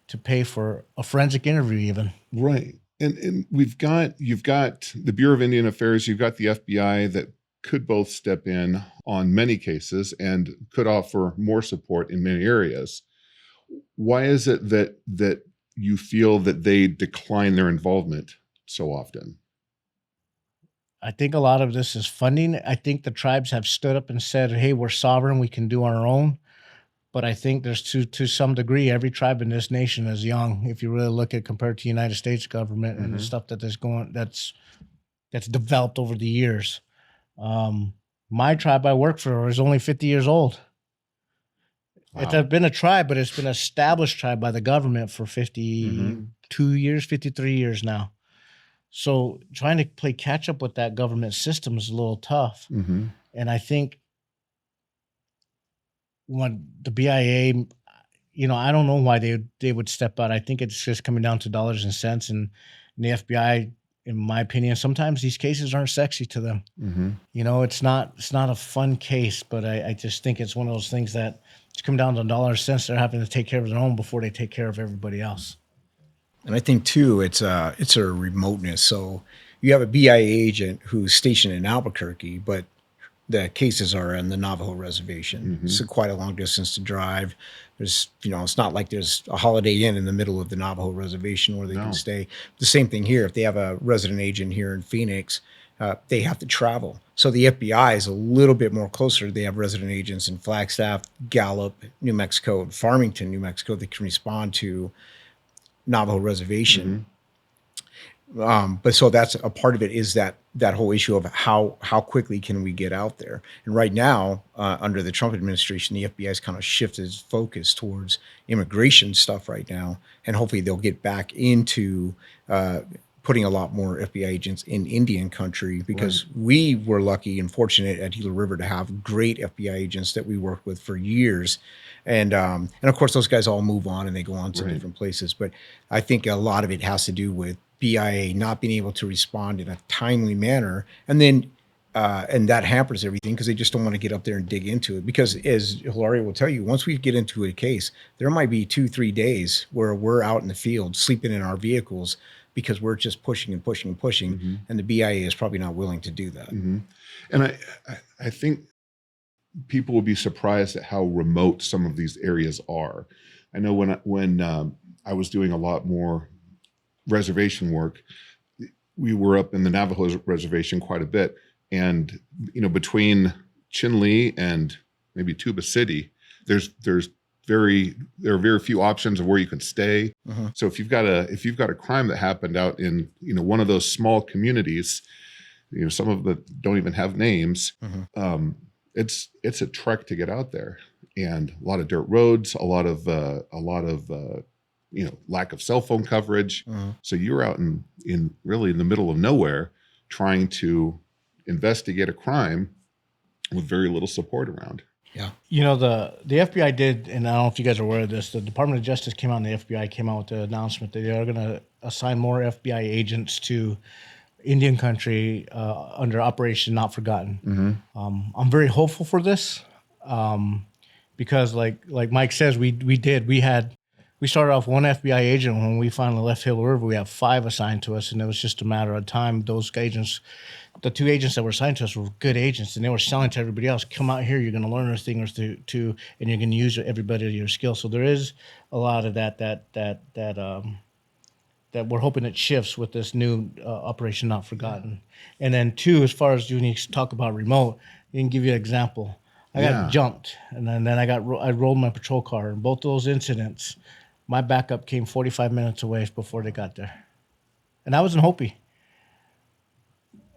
to pay for a forensic interview even? Right. And you've got the Bureau of Indian Affairs, you've got the FBI that could both step in on many cases and could offer more support in many areas. Why is it that you feel that they decline their involvement so often? I think a lot of this is funding. I think the tribes have stood up and said, "Hey, we're sovereign. We can do our own." But I think there's to some degree, every tribe in this nation is young. If you really look at compared to the United States government and the stuff that's developed over the years. My tribe I work for is only 50 years old. Wow. It's been a tribe, but it's been an established tribe by the government for 52 years, 53 years now. So trying to play catch up with that government system is a little tough. Mm-hmm. And I think when the BIA, I don't know why they would step out. I think it's just coming down to dollars and cents. And the FBI, in my opinion, sometimes these cases aren't sexy to them. Mm-hmm. It's not a fun case, but I just think it's one of those things that it's come down to dollars and cents. They're having to take care of their own before they take care of everybody else. And I think too, it's a remoteness. So you have a BIA agent who's stationed in Albuquerque, but the cases are on the Navajo reservation. Mm-hmm. It's quite a long distance to drive. There's, it's not like there's a Holiday Inn in the middle of the Navajo reservation where they can stay. The same thing here. If they have a resident agent here in Phoenix, they have to travel. So the FBI is a little bit more closer. They have resident agents in Flagstaff, Gallup, New Mexico, Farmington, New Mexico. They can respond to Navajo reservation. But so that's a part of it, is that whole issue of how quickly can we get out there. And right now, under the Trump administration, the FBI has kind of shifted its focus towards immigration stuff right now, and hopefully they'll get back into putting a lot more FBI agents in Indian country, because we were lucky and fortunate at Gila River to have great FBI agents that we worked with for years. And of course, those guys all move on and they go on to different places. But I think a lot of it has to do with BIA not being able to respond in a timely manner. And then and that hampers everything because they just don't want to get up there and dig into it. Because as Hilario will tell you, once we get into a case, there might be 2-3 days where we're out in the field sleeping in our vehicles because we're just pushing and pushing and pushing. And the BIA is probably not willing to do that. And I think people will be surprised at how remote some of these areas are. I know when I was doing a lot more reservation work, we were up in the Navajo reservation quite a bit. And, between Chinle and maybe Tuba City, there are very few options of where you can stay. So if you've got a crime that happened out in, one of those small communities, some of them don't even have names. It's a trek to get out there, and a lot of dirt roads, a lot of lack of cell phone coverage. So you're out in really in the middle of nowhere trying to investigate a crime with very little support around. Yeah. The FBI did, and I don't know if you guys are aware of this, the Department of Justice came out and the FBI came out with the announcement that they are going to assign more FBI agents to Indian country under Operation Not Forgotten. I'm very hopeful for this because like Mike says, we started off one FBI agent. When we finally left Hill River, we have 5 assigned to us, and it was just a matter of time. Those agents, the 2 agents that were assigned to us, were good agents, and they were selling to everybody else. Come out here, you're going to learn a thing or two, and you're going to use everybody to your skill. So there is a lot of that we're hoping it shifts with this new Operation Not Forgotten. And then 2, as far as when you talk about remote, I can give you an example. I got jumped, and then I rolled my patrol car. In both those incidents, My backup came 45 minutes away before they got there. And I was in Hopi.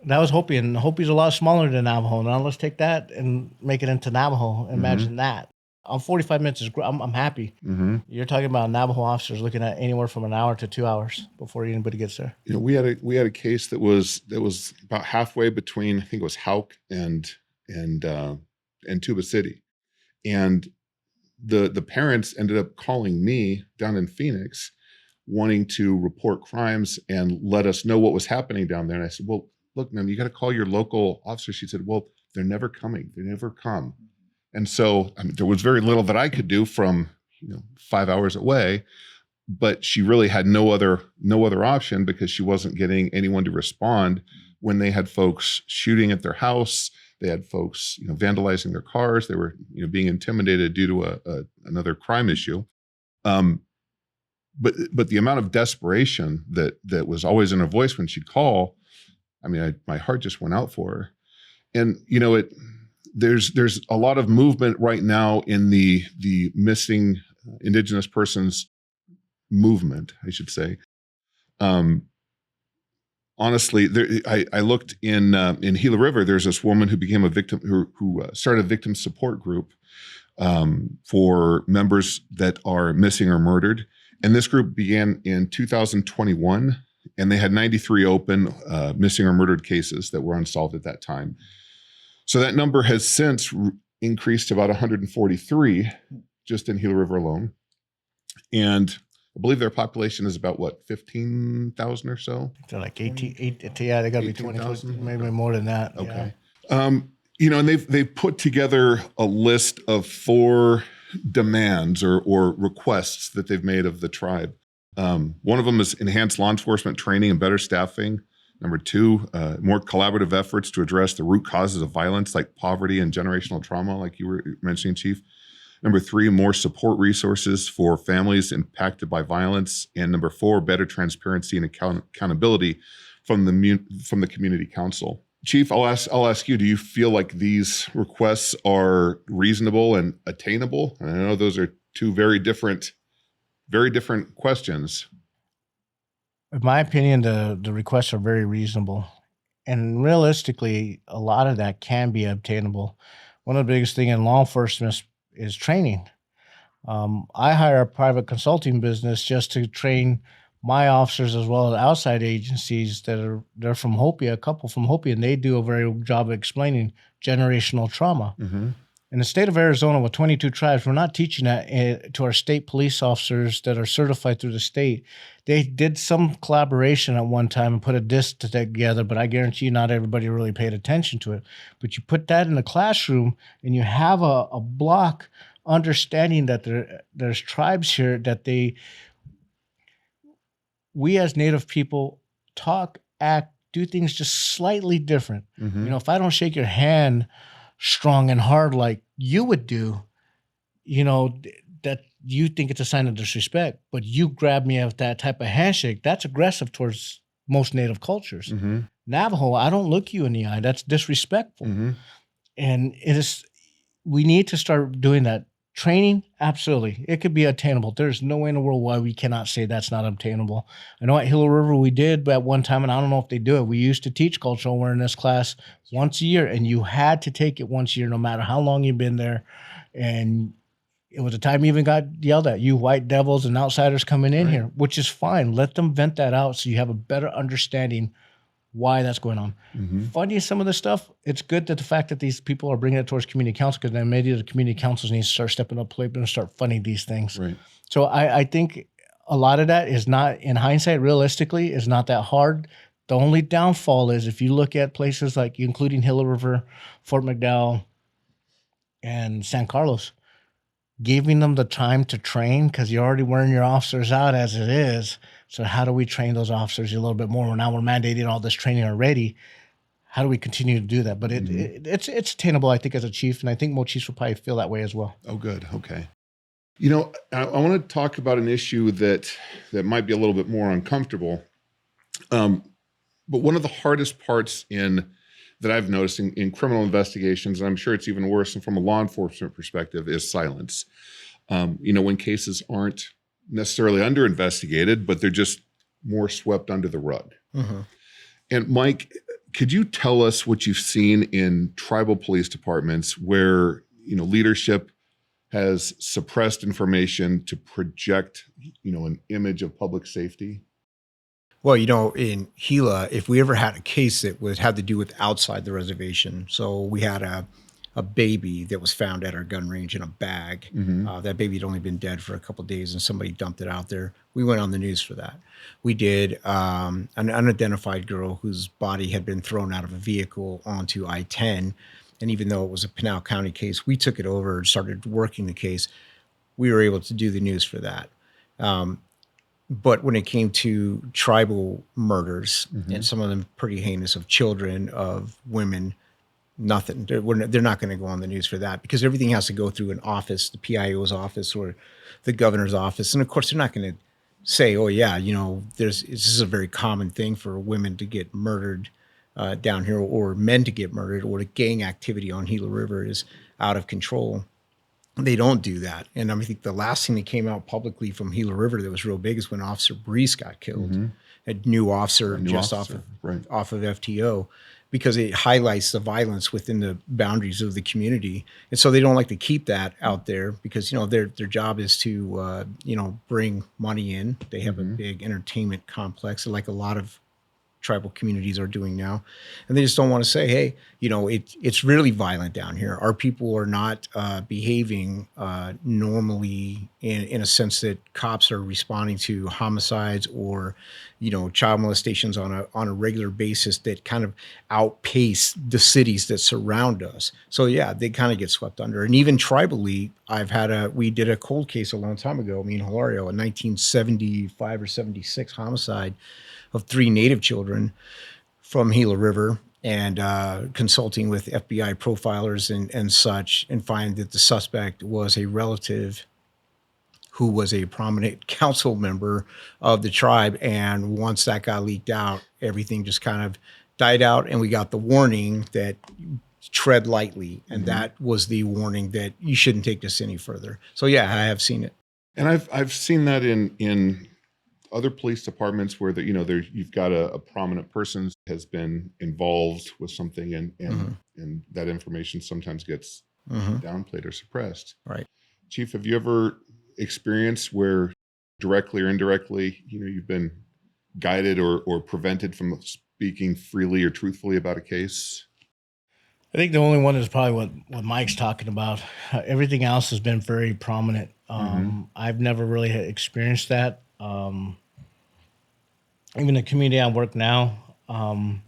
That was Hopi, and Hopi's a lot smaller than Navajo. Now let's take that and make it into Navajo. Imagine that. 45 minutes is great. I'm happy. You're talking about Navajo officers looking at anywhere from an hour to 2 hours before anybody gets there. You know, we had a case that was about halfway between, I think it was Hauk and Tuba City, and the parents ended up calling me down in Phoenix, wanting to report crimes and let us know what was happening down there. And I said, well, look, ma'am, you got to call your local officer. She said, well, they're never coming. They never come. And so there was very little that I could do from 5 hours away, but she really had no other option, because she wasn't getting anyone to respond when they had folks shooting at their house. They had folks vandalizing their cars. They were being intimidated due to another crime issue. But the amount of desperation that was always in her voice when she'd call, I mean, my heart just went out for her. And there's a lot of movement right now in the missing Indigenous persons movement, I should say. Honestly, I looked in Gila River. There's this woman who became a victim, who started a victim support group for members that are missing or murdered. And this group began in 2021, and they had 93 open missing or murdered cases that were unsolved at that time. So that number has since increased to about 143 just in Gila River alone. And I believe their population is about 15,000 or so. They're like 18, yeah, they got to be 20,000, maybe more than that. Okay. Yeah. And they've put together a list of 4 demands or requests that they've made of the tribe. One of them is enhanced law enforcement training and better staffing. Number 2, more collaborative efforts to address the root causes of violence, like poverty and generational trauma, like you were mentioning, Chief. Number 3, more support resources for families impacted by violence. And number 4, better transparency and accountability from the community council. Chief, I'll ask you, do you feel like these requests are reasonable and attainable? And I know those are 2 very different questions. In my opinion, the requests are very reasonable. And realistically, a lot of that can be obtainable. One of the biggest things in law enforcement is training. I hire a private consulting business just to train my officers, as well as outside agencies they're from Hopi, a couple from Hopi, and they do a very good job of explaining generational trauma. Mm-hmm. In the state of Arizona, with 22 tribes, we're not teaching that to our state police officers that are certified through the state. They did some collaboration at one time and put a disc together, but I guarantee you not everybody really paid attention to it. But you put that in the classroom and you have a block understanding that there's tribes here that we as Native people talk, act, do things just slightly different. Mm-hmm. If I don't shake your hand strong and hard like you would do, that you think it's a sign of disrespect, but you grab me with that type of handshake, that's aggressive towards most Native cultures. Mm-hmm. Navajo, I don't look you in the eye. That's disrespectful. Mm-hmm. And we need to start doing that. Training, absolutely. It could be attainable. There's no way in the world why we cannot say that's not obtainable. I know at Gila River we did at one time, and I don't know if they do it. We used to teach cultural awareness class once a year, and you had to take it once a year no matter how long you've been there. And it was a time you even got yelled at, you white devils and outsiders coming in here, which is fine. Let them vent that out so you have a better understanding why that's going on. Mm-hmm. Funding some of this stuff, it's good that the fact that these people are bringing it towards community council, because then maybe the community councils need to start stepping up and start funding these things. Right. So I think a lot of that is not, in hindsight, realistically, is not that hard. The only downfall is if you look at places like, including Gila River, Fort McDowell, and San Carlos, giving them the time to train, because you're already wearing your officers out as it is. So how do we train those officers a little bit more? Now we're mandating all this training already. How do we continue to do that? But it's attainable, I think, as a chief, and I think most chiefs will probably feel that way as well. Oh, good. Okay. I want to talk about an issue that might be a little bit more uncomfortable. But one of the hardest parts that I've noticed in criminal investigations, and I'm sure it's even worse from a law enforcement perspective, is silence. When cases aren't necessarily under investigated, but they're just more swept under the rug. Mhm. And Mike, could you tell us what you've seen in tribal police departments where, leadership has suppressed information to project, an image of public safety? Well, in Gila, if we ever had a case that had to do with outside the reservation, so we had a baby that was found at our gun range in a bag. That baby had only been dead for a couple of days, and somebody dumped it out there. We went on the news for that. We did an unidentified girl whose body had been thrown out of a vehicle onto I-10, and even though it was a Pinal County case, we took it over and started working the case. We were able to do the news for that. But when it came to tribal murders, and some of them pretty heinous, of children, of women, nothing. They're not going to go on the news for that, because everything has to go through an office, the PIO's office or the governor's office. And of course, they're not going to say, oh, yeah, this is a very common thing for women to get murdered down here, or men to get murdered, or the gang activity on Gila River is out of control. They don't do that. And I think the last thing that came out publicly from Gila River that was real big is when Officer Brees got killed, a new officer off of FTO, because it highlights the violence within the boundaries of the community. And so they don't like to keep that out there, because, their job is to, bring money in. They have a big entertainment complex, like a lot of tribal communities are doing now. And they just don't want to say, hey, it's really violent down here. Our people are not behaving normally in a sense that cops are responding to homicides or, child molestations on a regular basis that kind of outpace the cities that surround us. So yeah, they kind of get swept under. And even tribally, we did a cold case a long time ago, me and Hilario, a 1975 or 76 homicide of 3 Native children from Gila River, and consulting with FBI profilers and such, and find that the suspect was a relative who was a prominent council member of the tribe. And once that got leaked out, everything just kind of died out, and we got the warning that tread lightly. And that was the warning that you shouldn't take this any further. So yeah, I have seen it. And I've seen that in other police departments where you've got a prominent person has been involved with something, and that information sometimes gets downplayed or suppressed. Right. Chief, have you ever experienced where directly or indirectly, you've been guided or prevented from speaking freely or truthfully about a case? I think the only one is probably what Mike's talking about. Everything else has been very prominent. I've never really experienced that. Even the community I work now, I've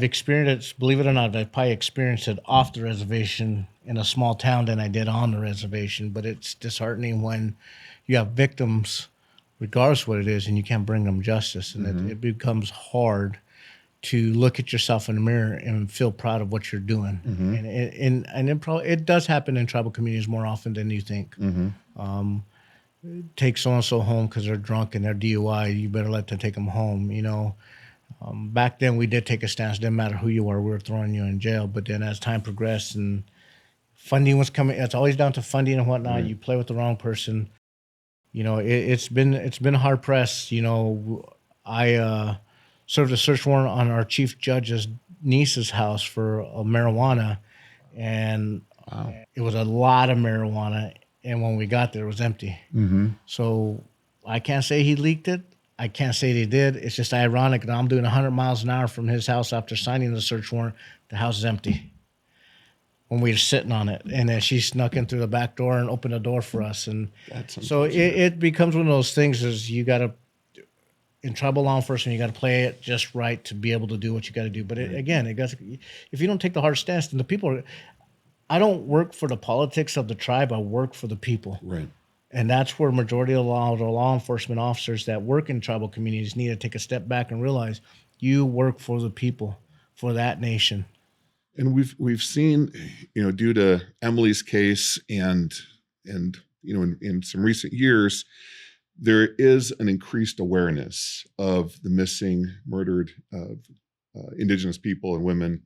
experienced it, believe it or not, I've probably experienced it off the reservation in a small town than I did on the reservation. But it's disheartening when you have victims, regardless of what it is, and you can't bring them justice. And it becomes hard to look at yourself in the mirror and feel proud of what you're doing. And it does happen in tribal communities more often than you think. Take so-and-so home because they're drunk and they're DUI, you better let them take them home, Back then we did take a stance. Didn't matter who you were, we were throwing you in jail. But then as time progressed and funding was coming, it's always down to funding and whatnot. You play with the wrong person. It's been hard pressed. I served a search warrant on our chief judge's niece's house for marijuana, and it was a lot of marijuana. And when we got there, it was empty. So I can't say he leaked it. I can't say they did. It's just ironic that I'm doing 100 miles an hour from his house after signing the search warrant. The house is empty when we were sitting on it. And then she snuck in through the back door and opened the door for us. And so it becomes one of those things is you got to, in tribal law enforcement, you got to play it just right to be able to do what you got to do. But if you don't take the hard stance, then the people I don't work for the politics of the tribe. I work for the people. Right. And that's where majority of the law enforcement officers that work in tribal communities need to take a step back and realize you work for the people, for that nation. And we've seen, due to Emily's case and in some recent years, there is an increased awareness of the missing, murdered Indigenous people and women.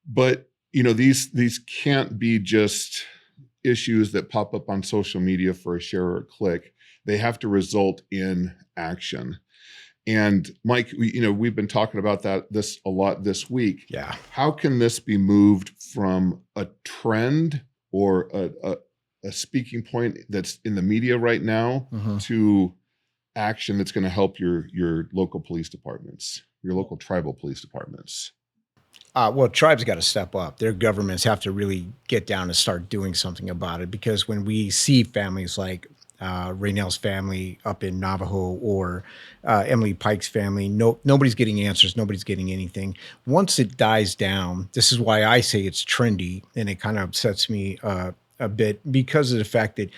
But these can't be just issues that pop up on social media for a share or a click. They have to result in action. And Mike, we've been talking about this a lot this week. Yeah. How can this be moved from a trend or a speaking point that's in the media right now to action that's going to help your local police departments, your local tribal police departments? Well, tribes got to step up. Their governments have to really get down and start doing something about it, because when we see families like Raynell's family up in Navajo, or Emily Pike's family, nobody's getting answers. Nobody's getting anything. Once it dies down, this is why I say it's trendy, and it kind of upsets me a bit, because of the fact that,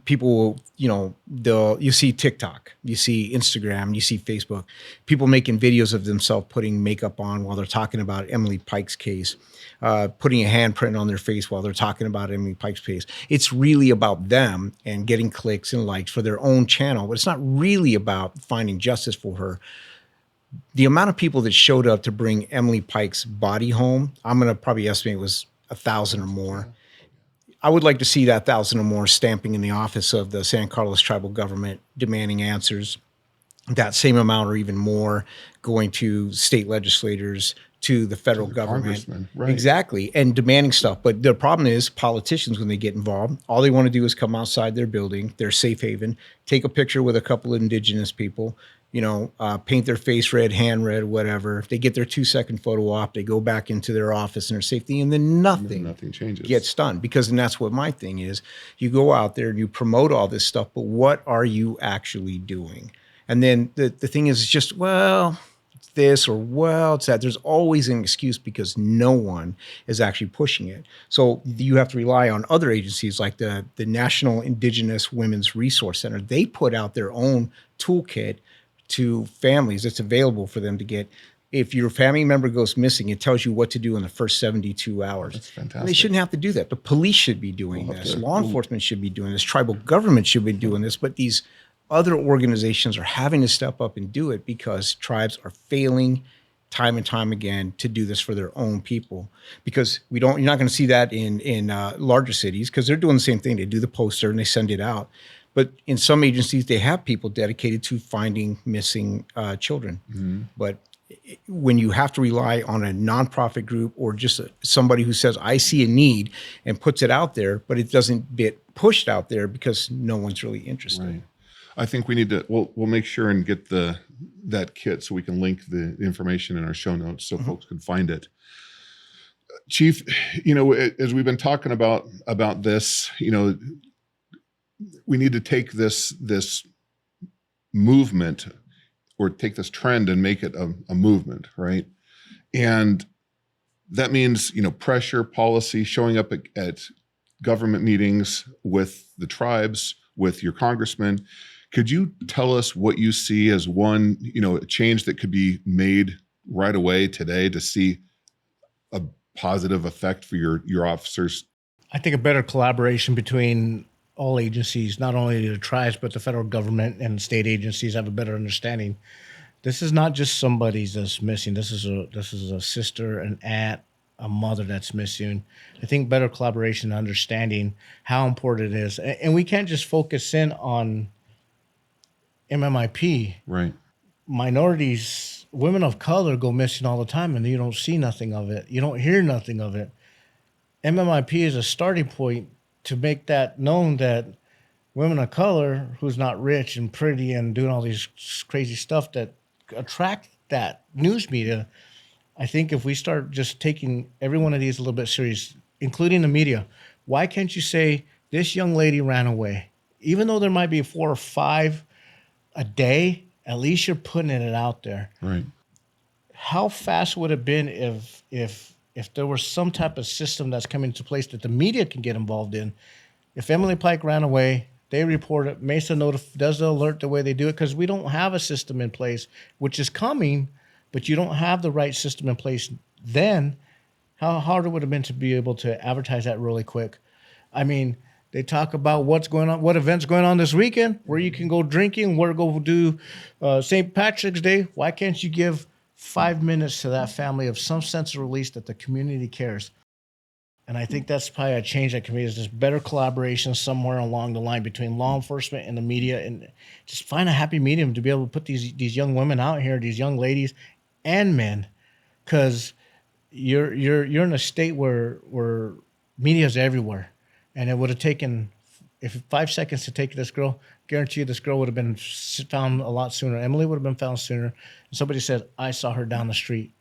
people will, you see TikTok, you see Instagram, you see Facebook, people making videos of themselves putting makeup on while they're talking about Emily Pike's case, putting a handprint on their face while they're talking about Emily Pike's case. It's really about them and getting clicks and likes for their own channel, but it's not really about finding justice for her. The amount of people that showed up to bring Emily Pike's body home, I'm going to probably estimate it was 1,000 or more. I would like to see that 1,000 or more stamping in the office of the San Carlos tribal government, demanding answers. That same amount or even more going to state legislators, to the federal government. Right. Exactly. And demanding stuff. But the problem is politicians, when they get involved, all they want to do is come outside their building, their safe haven, take a picture with a couple of indigenous people, paint their face red, hand red, whatever. If they get their 2-second photo op, they go back into their office and their safety, and then nothing changes. Gets done. Because, and that's what my thing is, you go out there and you promote all this stuff, but what are you actually doing? And then the thing is just, well, it's this, or well, it's that. There's always an excuse because no one is actually pushing it. So you have to rely on other agencies like the National Indigenous Women's Resource Center. They put out their own toolkit to families that's available for them to get. If your family member goes missing, it tells you what to do in the first 72 hours. That's fantastic. And they shouldn't have to do that. The police should be doing this. Law enforcement should be doing this. Tribal government should be doing this. But these other organizations are having to step up and do it because tribes are failing time and time again to do this for their own people. Because you're not going to see that in larger cities, because they're doing the same thing. They do the poster and they send it out. But in some agencies, they have people dedicated to finding missing children. Mm-hmm. But when you have to rely on a nonprofit group or just somebody who says, I see a need, and puts it out there, but it doesn't get pushed out there because no one's really interested. Right. I think we need to, we'll make sure and get that kit so we can link the information in our show notes so folks can find it. Chief, as we've been talking about this, we need to take this movement, or take this trend and make it a movement, right? And that means, pressure, policy, showing up at government meetings with the tribes, with your congressman. Could you tell us what you see as one, a change that could be made right away today to see a positive effect for your officers? I think a better collaboration between all agencies, not only the tribes, but the federal government and state agencies, have a better understanding. This is not just somebody that's missing. This is a sister, an aunt, a mother that's missing. I think better collaboration and understanding how important it is. And we can't just focus in on MMIP. Right. Minorities, women of color go missing all the time, and you don't see nothing of it. You don't hear nothing of it. MMIP is a starting point to make that known, that women of color who's not rich and pretty and doing all these crazy stuff that attract that news media. I think if we start just taking every one of these a little bit serious, including the media, why can't you say this young lady ran away? Even though there might be 4 or 5 a day, at least you're putting it out there. Right. How fast would it have been if there was some type of system that's coming into place that the media can get involved in? If Emily Pike ran away, they report it. Mesa does the alert the way they do it, because we don't have a system in place, which is coming, but you don't have the right system in place then. How hard it would have been to be able to advertise that really quick. I mean, they talk about what's going on, what events going on this weekend, where you can go drinking, where to go do St. Patrick's Day. Why can't you give 5 minutes to that family of some sense of release that the community cares? And I think that's probably a change that can be is just better collaboration somewhere along the line between law enforcement and the media, and just find a happy medium to be able to put these young women out here, these young ladies and men, because you're in a state where media is everywhere, and it would have taken if 5 seconds to take this girl. Guarantee you, this girl would have been found a lot sooner. Emily would have been found sooner. And somebody said, "I saw her down the street."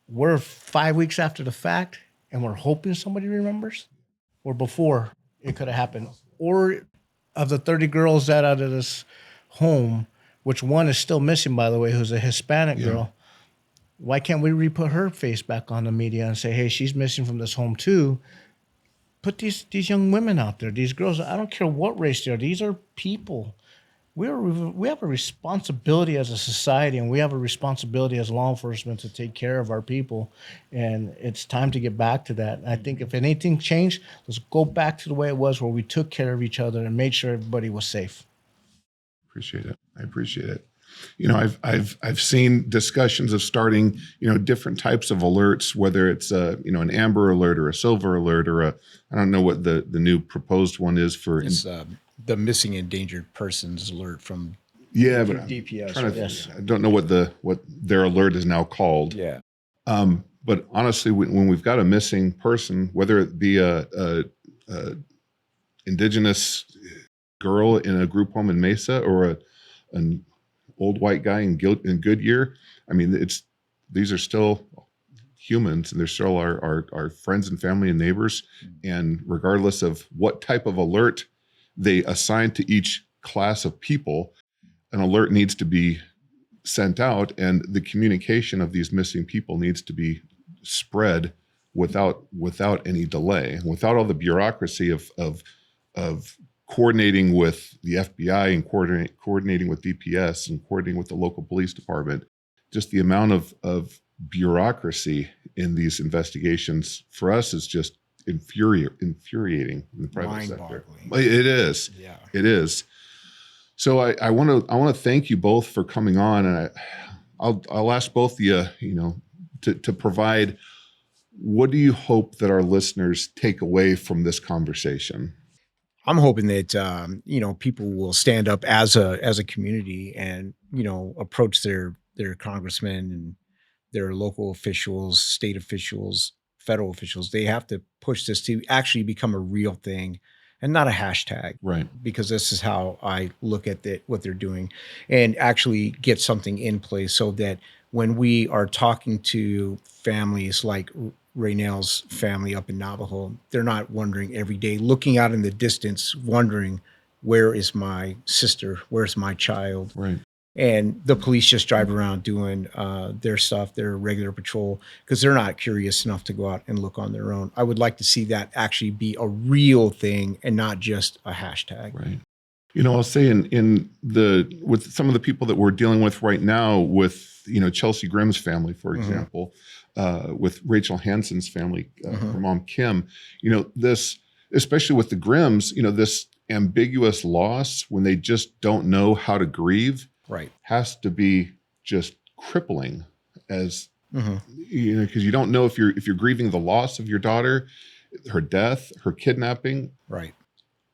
We're 5 weeks after the fact, and we're hoping somebody remembers, or before it could have happened. Or of the 30 girls that out of this home, which one is still missing, by the way, who's a Hispanic girl. Why can't we re-put her face back on the media and say, hey, she's missing from this home too? Put these young women out there, these girls. I don't care what race they are. These are people. We have a responsibility as a society, and we have a responsibility as law enforcement to take care of our people. And it's time to get back to that. I think if anything changed, let's go back to the way it was, where we took care of each other and made sure everybody was safe. Appreciate it. I appreciate it. I've seen discussions of starting, different types of alerts, whether it's an amber alert or a silver alert or I don't know what the new proposed one is for. It's the missing endangered persons alert from but DPS. I don't know what their alert is now called. Yeah. But honestly, when we've got a missing person, whether it be a Indigenous girl in a group home in Mesa or an old white guy in Goodyear, I mean, these are still humans, and they're still our friends and family and neighbors. And regardless of what type of alert they assign to each class of people, an alert needs to be sent out, and the communication of these missing people needs to be spread without any delay, without all the bureaucracy of coordinating with the FBI and coordinating with DPS and coordinating with the local police department. Just the amount of bureaucracy in these investigations for us is just infuriating in the private sector. It is. Yeah. It is. So I want to thank you both for coming on, and I'll ask both of you, to provide, what do you hope that our listeners take away from this conversation? I'm hoping that people will stand up as a community and approach their congressmen and their local officials, state officials, federal officials. They have to push this to actually become a real thing and not a hashtag. Right. Because this is how I look at what they're doing, and actually get something in place so that when we are talking to families like Raynell's family up in Navajo, they're not wondering every day, looking out in the distance, wondering, where is my sister? Where's my child? Right. And the police just drive around doing their stuff, their regular patrol, because they're not curious enough to go out and look on their own. I would like to see that actually be a real thing and not just a hashtag. Right. I'll say with some of the people that we're dealing with right now, with Chelsea Grimm's family, for example, with Rachel Hansen's family, her mom Kim, this, especially with the Grimms, this ambiguous loss when they just don't know how to grieve. Right. Has to be just crippling, as because you don't know if you're grieving the loss of your daughter, her death, her kidnapping. Right.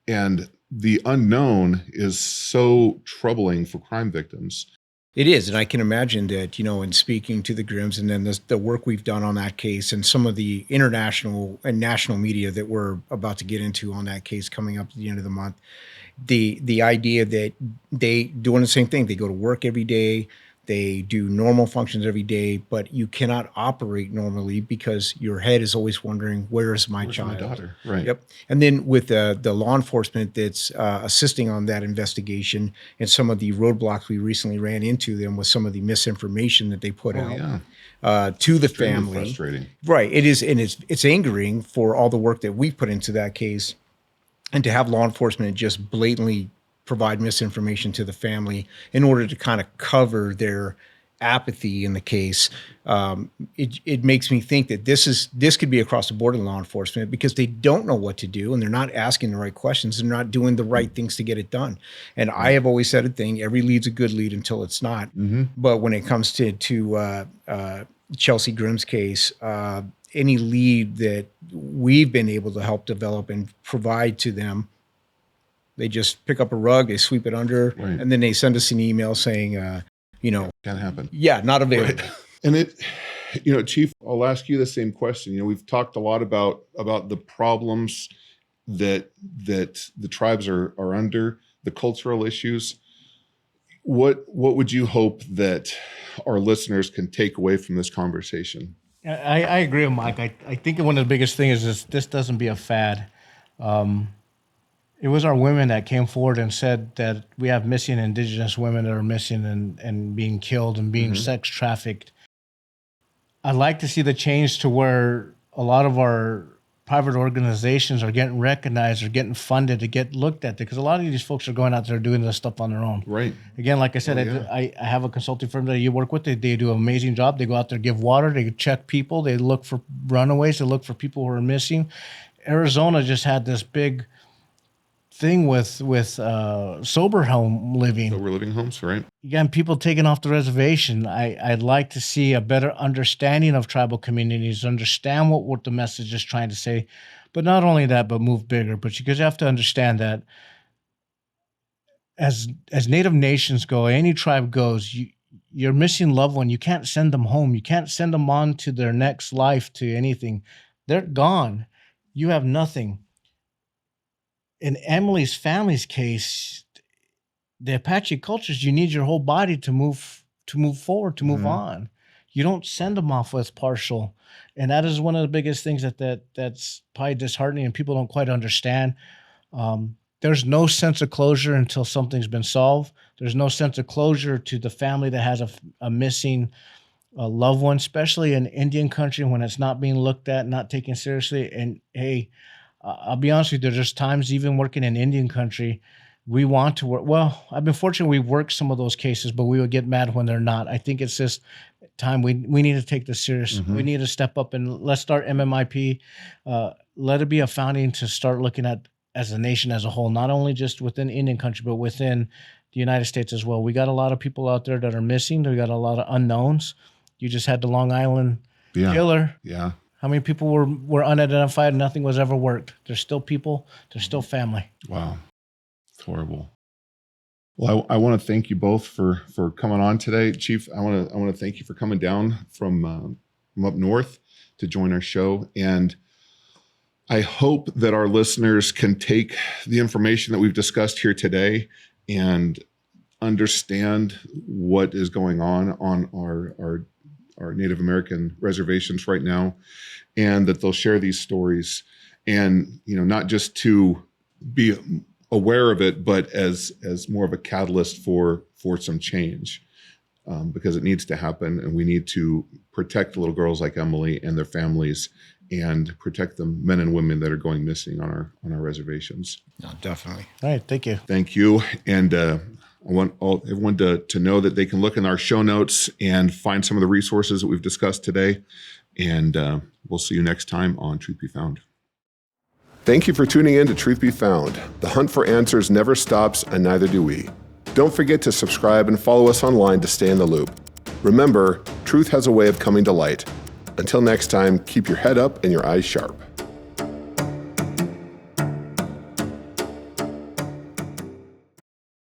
And the unknown is so troubling for crime victims. It is. And I can imagine that, in speaking to the Grimms and then the work we've done on that case and some of the international and national media that we're about to get into on that case coming up at the end of the month, the idea that they doing the same thing. They go to work every day. They do normal functions every day, but you cannot operate normally because your head is always wondering, where's my child? My daughter? Right. Yep. And then with the law enforcement that's assisting on that investigation and some of the roadblocks we recently ran into them with some of the misinformation that they put out to the family. Frustrating. Right. It is. And it's angering for all the work that we've put into that case. And to have law enforcement just blatantly provide misinformation to the family in order to kind of cover their apathy in the case, it makes me think that this could be across the board in law enforcement because they don't know what to do and they're not asking the right questions. They're not doing the right things to get it done. And I have always said a thing: every lead's a good lead until it's not. But when it comes to Chelsea Grimm's case, any lead that we've been able to help develop and provide to them, they just pick up a rug, they sweep it under, Right. and then they send us an email saying, Can't happen. yeah, not available. Right. And Chief, I'll ask you the same question. We've talked a lot about the problems that the tribes are under, the cultural issues. What would you hope that our listeners can take away from this conversation? I agree with Mike. I think one of the biggest things is this doesn't be a fad. It was our women that came forward and said that we have missing Indigenous women that are missing and being killed and being sex trafficked. I'd like to see the change to where a lot of our private organizations are getting recognized or getting funded to get looked at, because a lot of these folks are going out there doing this stuff on their own. Right. Again, like I said, I have a consulting firm that you work with. They do an amazing job. They go out there, give water, they check people, they look for runaways, they look for people who are missing. Arizona just had this big thing with sober home living. So we're living homes, right? Again, people taking off the reservation. I'd like to see a better understanding of tribal communities, understand what the message is trying to say, but not only that, but move bigger. But you have to understand that as Native nations go, any tribe goes, you're missing loved one. You can't send them home. You can't send them on to their next life, to anything. They're gone. You have nothing. In Emily's family's case, the Apache cultures, you need your whole body to move forward, to move on. You don't send them off with partial. And that is one of the biggest things that's probably disheartening and people don't quite understand. There's no sense of closure until something's been solved. There's no sense of closure to the family that has a missing loved one, especially in Indian country when it's not being looked at, not taken seriously. And hey, I'll be honest with you, there's times even working in Indian country, we want to work. Well, I've been fortunate we've worked some of those cases, but we would get mad when they're not. I think it's just time. We need to take this serious. We need to step up and let's start MMIP. Let it be a founding to start looking at as a nation as a whole, not only just within Indian country, but within the United States as well. We got a lot of people out there that are missing. We got a lot of unknowns. You just had the Long Island killer. Yeah. How many people were unidentified and nothing was ever worked? There's still people. There's still family. Wow. It's horrible. Well, I want to thank you both for coming on today. Chief, I want to thank you for coming down from up north to join our show. And I hope that our listeners can take the information that we've discussed here today and understand what is going on our Native American reservations right now, and that they'll share these stories, and not just to be aware of it, but as more of a catalyst for some change, because it needs to happen, and we need to protect little girls like Emily and their families, and protect the men and women that are going missing on our reservations. No, definitely. All right, thank you. Thank you, and I want everyone to know that they can look in our show notes and find some of the resources that we've discussed today. And we'll see you next time on Truth Be Found. Thank you for tuning in to Truth Be Found. The hunt for answers never stops, and neither do we. Don't forget to subscribe and follow us online to stay in the loop. Remember, truth has a way of coming to light. Until next time, keep your head up and your eyes sharp.